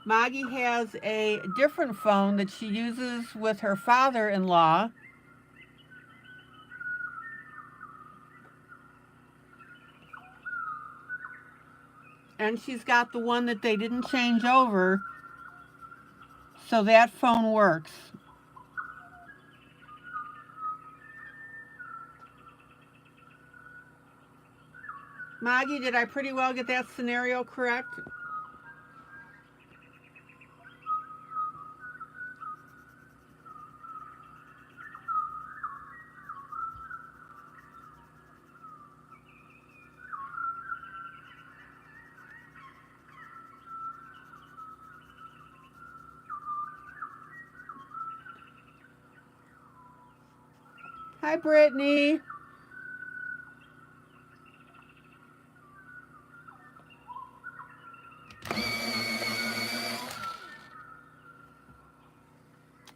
Maggie has a different phone that she uses with her father-in-law. And she's got the one that they didn't change over, so that phone works. Maggie, did I pretty well get that scenario correct? Hi, Brittany.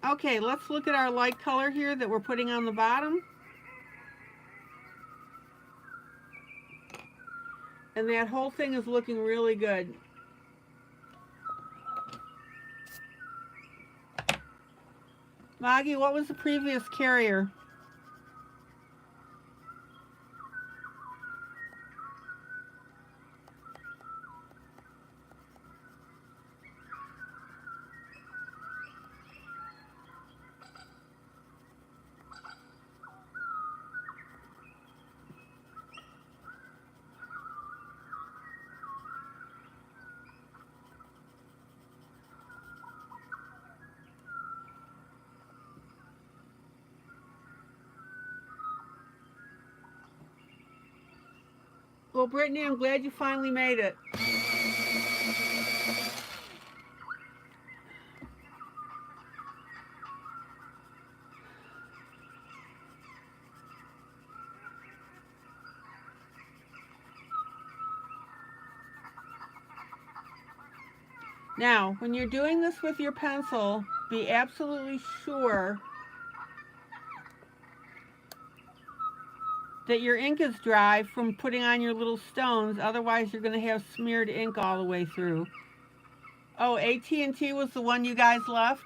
Okay, let's look at our light color here that we're putting on the bottom. And that whole thing is looking really good. Maggie, what was the previous carrier? Well, Brittany, I'm glad you finally made it. Now, when you're doing this with your pencil, be absolutely sure that your ink is dry from putting on your little stones. Otherwise, you're going to have smeared ink all the way through. Oh, AT&T was the one you guys left?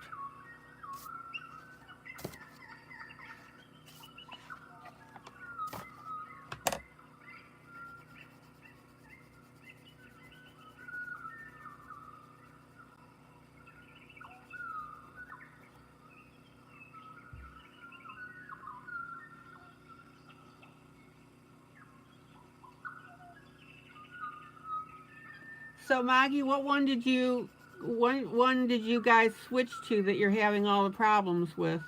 So Maggie, what one did you guys switch to that you're having all the problems with?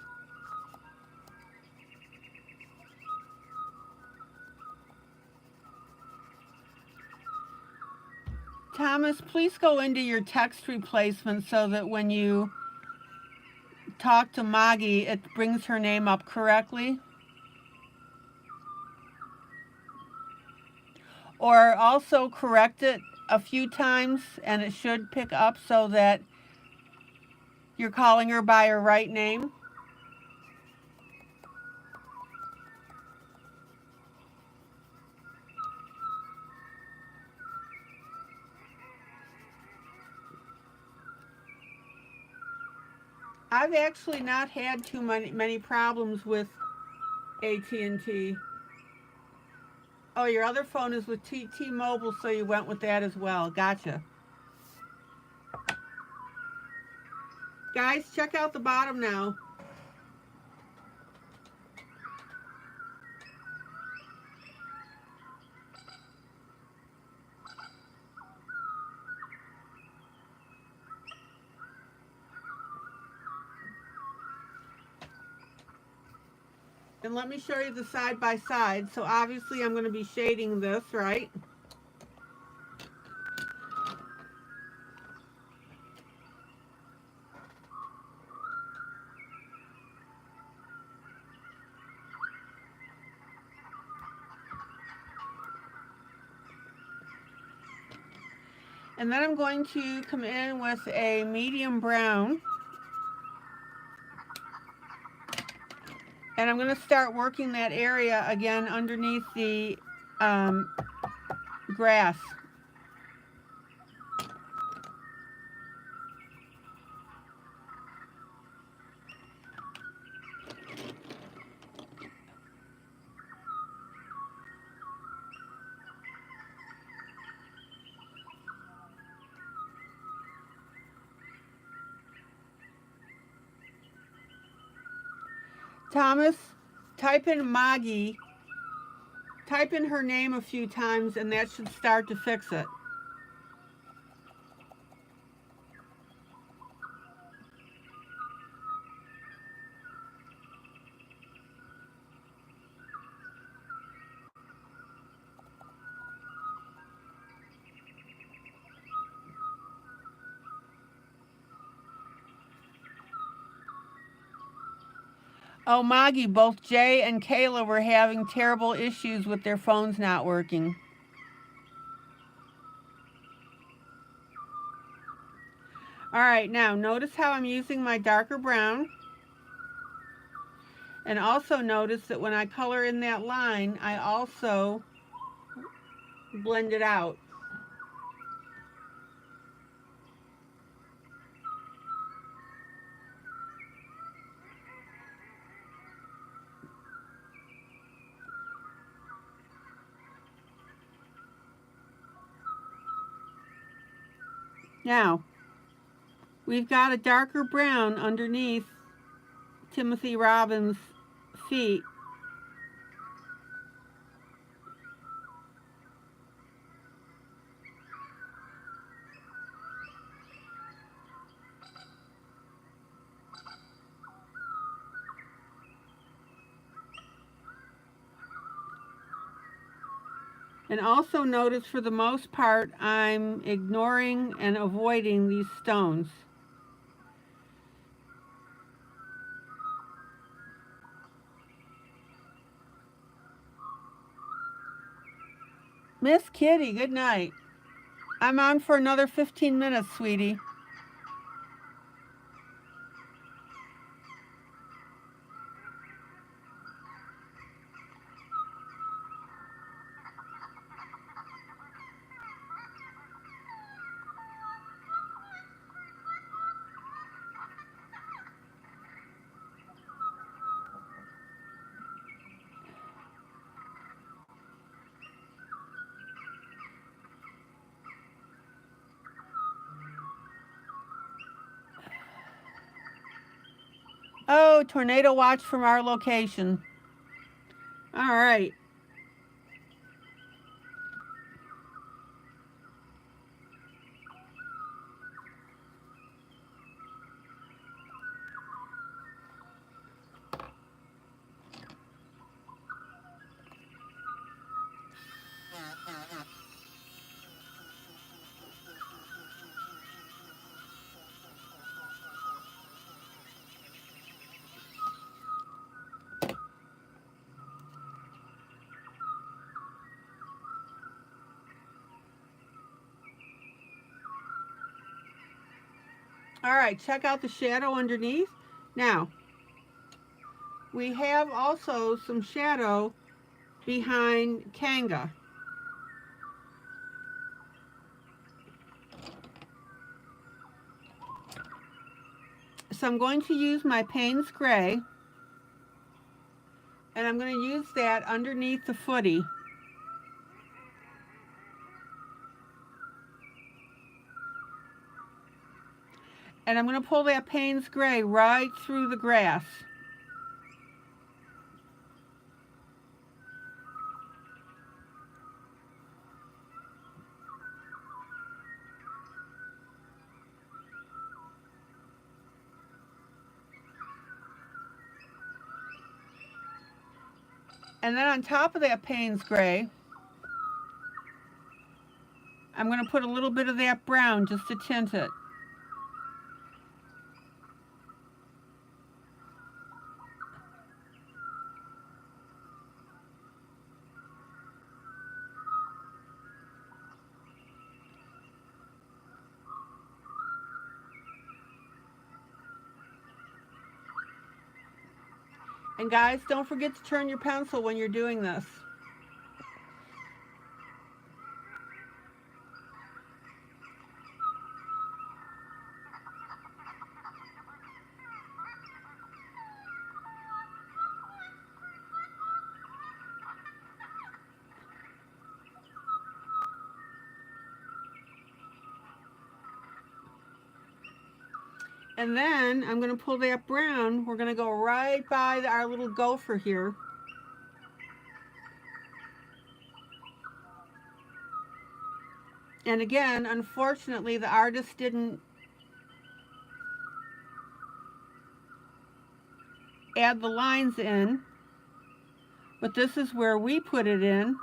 Thomas, please go into your text replacement so that when you talk to Maggie, it brings her name up correctly. Or also correct it a few times and it should pick up so that you're calling her by her right name. I've actually not had too many problems with AT&T. Oh, your other phone is with T-Mobile, so you went with that as well. Gotcha. Guys, check out the bottom now. And let me show you the side by side. So obviously I'm going to be shading this, right? And then I'm going to come in with a medium brown. And I'm going to start working that area again underneath the grass. Thomas, type in Maggie, type in her name a few times, and that should start to fix it. Oh, Maggie, both Jay and Kayla were having terrible issues with their phones not working. All right, now notice how I'm using my darker brown. And also notice that when I color in that line, I also blend it out. Now, we've got a darker brown underneath Timothy Robbins' feet. And also notice for the most part, I'm ignoring and avoiding these stones. Miss Kitty, good night. I'm on for another 15 minutes, sweetie. Oh, tornado watch from our location. All right. All right, check out the shadow underneath. Now, we have also some shadow behind Kanga. So I'm going to use my Payne's Gray, and I'm going to use that underneath the footy. And I'm going to pull that Payne's Gray right through the grass. And then on top of that Payne's Gray, I'm going to put a little bit of that brown just to tint it. And guys, don't forget to turn your pencil when you're doing this. And then I'm going to pull that brown. We're going to go right by our little gopher here. And again, unfortunately, the artist didn't add the lines in, but this is where we put it in,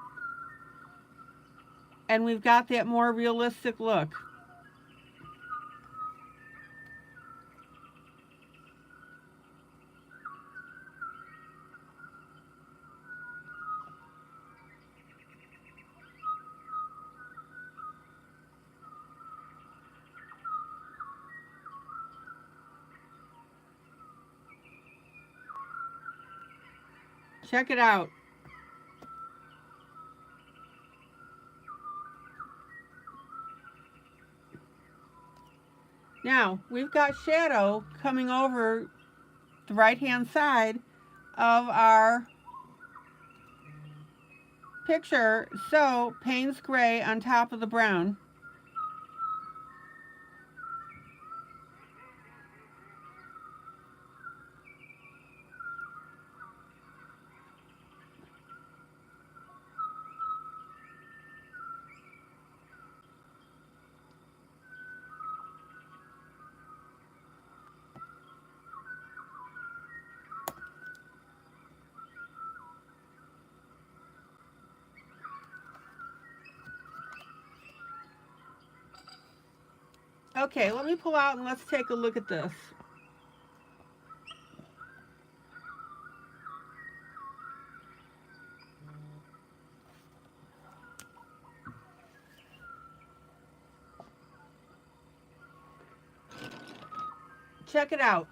and we've got that more realistic look. Check it out. Now, we've got shadow coming over the right-hand side of our picture, so Payne's Gray on top of the brown. Okay, let me pull out and let's take a look at this. Check it out.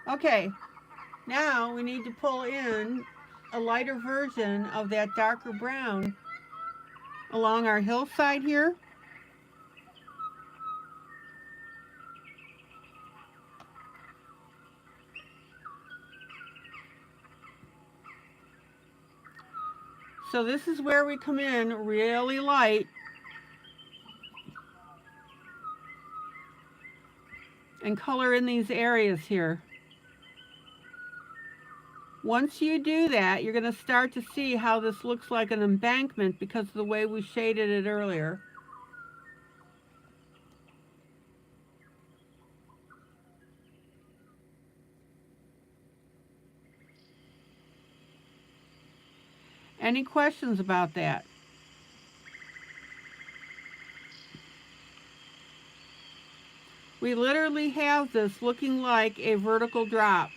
Okay, now we need to pull in a lighter version of that darker brown along our hillside here. So this is where we come in really light and color in these areas here. Once you do that, you're going to start to see how this looks like an embankment because of the way we shaded it earlier. Any questions about that? We literally have this looking like a vertical drop.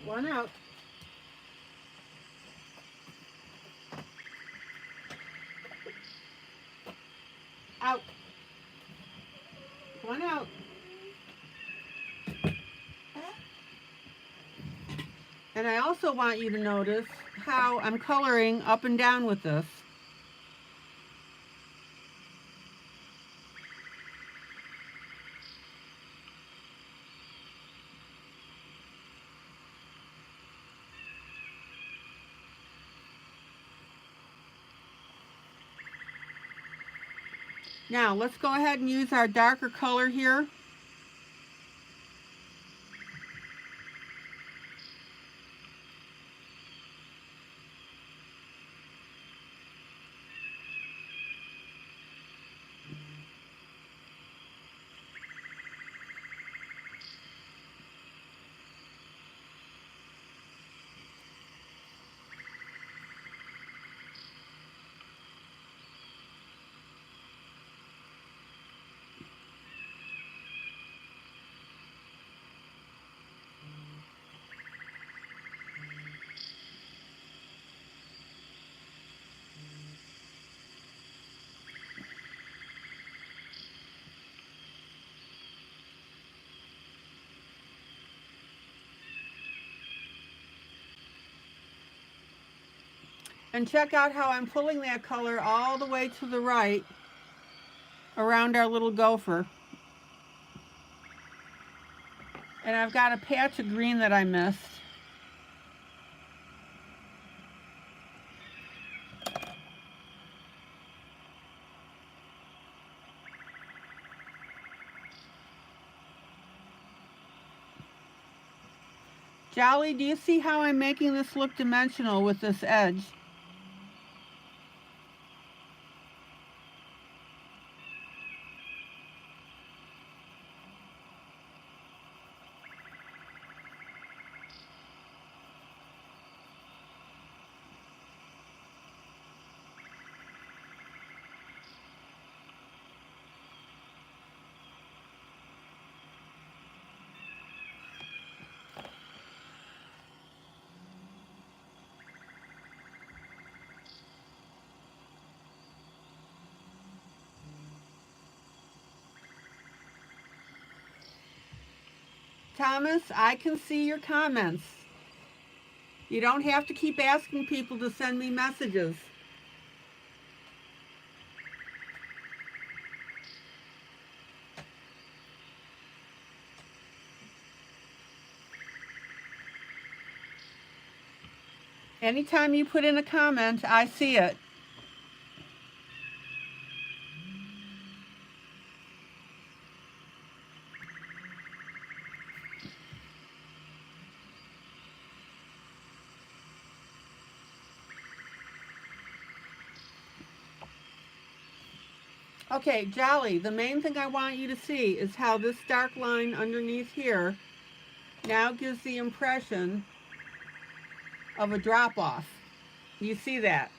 One out. Out. One out. And I also want you to notice how I'm coloring up and down with this. Now let's go ahead and use our darker color here. And check out how I'm pulling that color all the way to the right around our little gopher. And I've got a patch of green that I missed. Jolly, do you see how I'm making this look dimensional with this edge? Thomas, I can see your comments. You don't have to keep asking people to send me messages. Anytime you put in a comment, I see it. Okay, Jolly, the main thing I want you to see is how this dark line underneath here now gives the impression of a drop-off. You see that?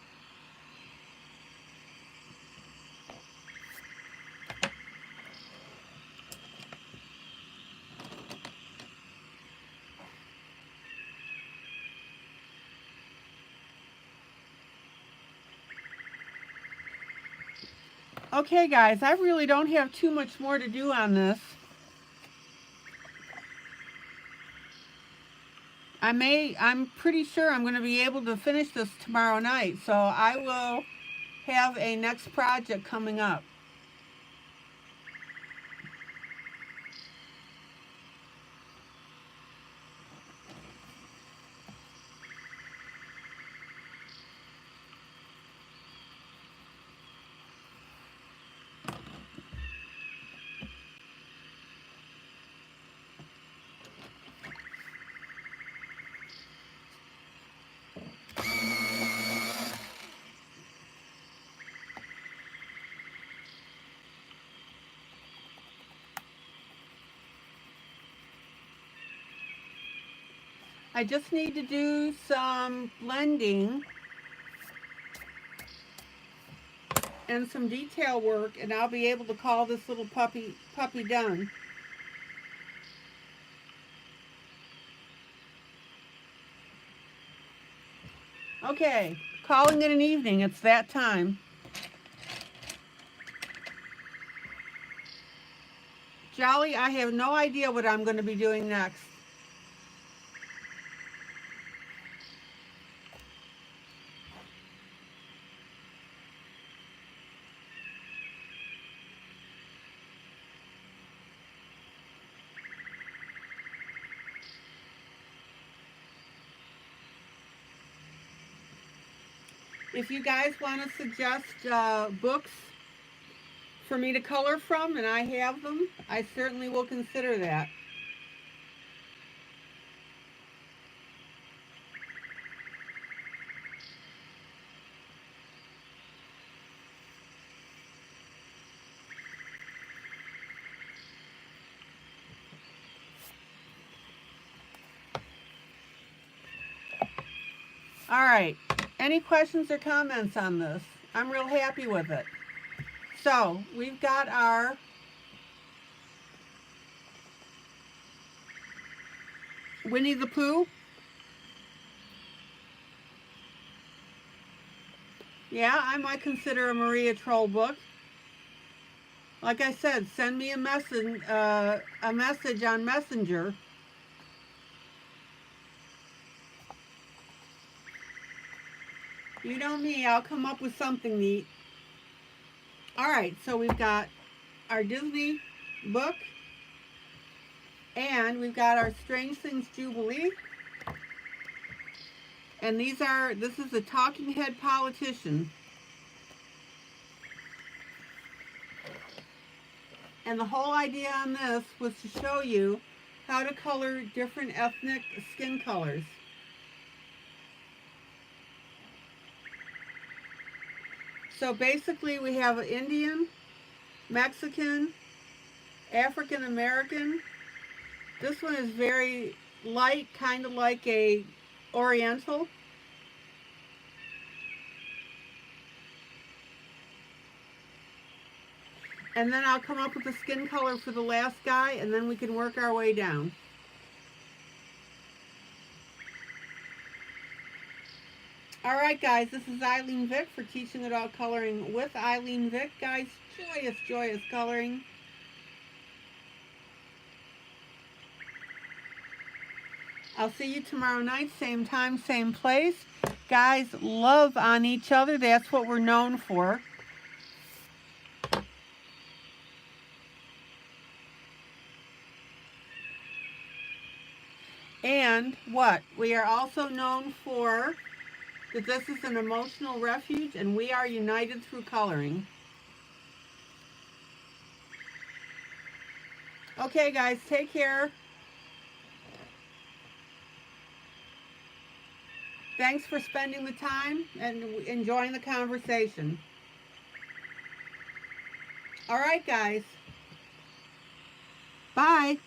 Okay, guys, I really don't have too much more to do on this. I'm pretty sure I'm going to be able to finish this tomorrow night, so I will have a next project coming up. I just need to do some blending and some detail work, and I'll be able to call this little puppy done. Okay, calling it an evening. It's that time. Jolly, I have no idea what I'm going to be doing next. If you guys want to suggest books for me to color from, and I have them, I certainly will consider that. All right, any questions or comments on this? I'm real happy with it. So we've got our Winnie the Pooh. Yeah, I might consider a Maria Troll book. Like I said, send me a message on Messenger. You know me, I'll come up with something neat. All right, so we've got our Disney book, and we've got our Strange Things Jubilee. And this is a talking head politician. And the whole idea on this was to show you how to color different ethnic skin colors. So basically we have Indian, Mexican, African American. This one is very light, kind of like a Oriental. And then I'll come up with the skin color for the last guy, and then we can work our way down. All right, guys, this is ILene Vick for Teaching It All Coloring with ILene Vick. Guys, joyous, joyous coloring. I'll see you tomorrow night, same time, same place. Guys, love on each other. That's what we're known for. And what? We are also known for that this is an emotional refuge and we are united through coloring. Okay, guys, take care. Thanks for spending the time and enjoying the conversation. All right, guys. Bye.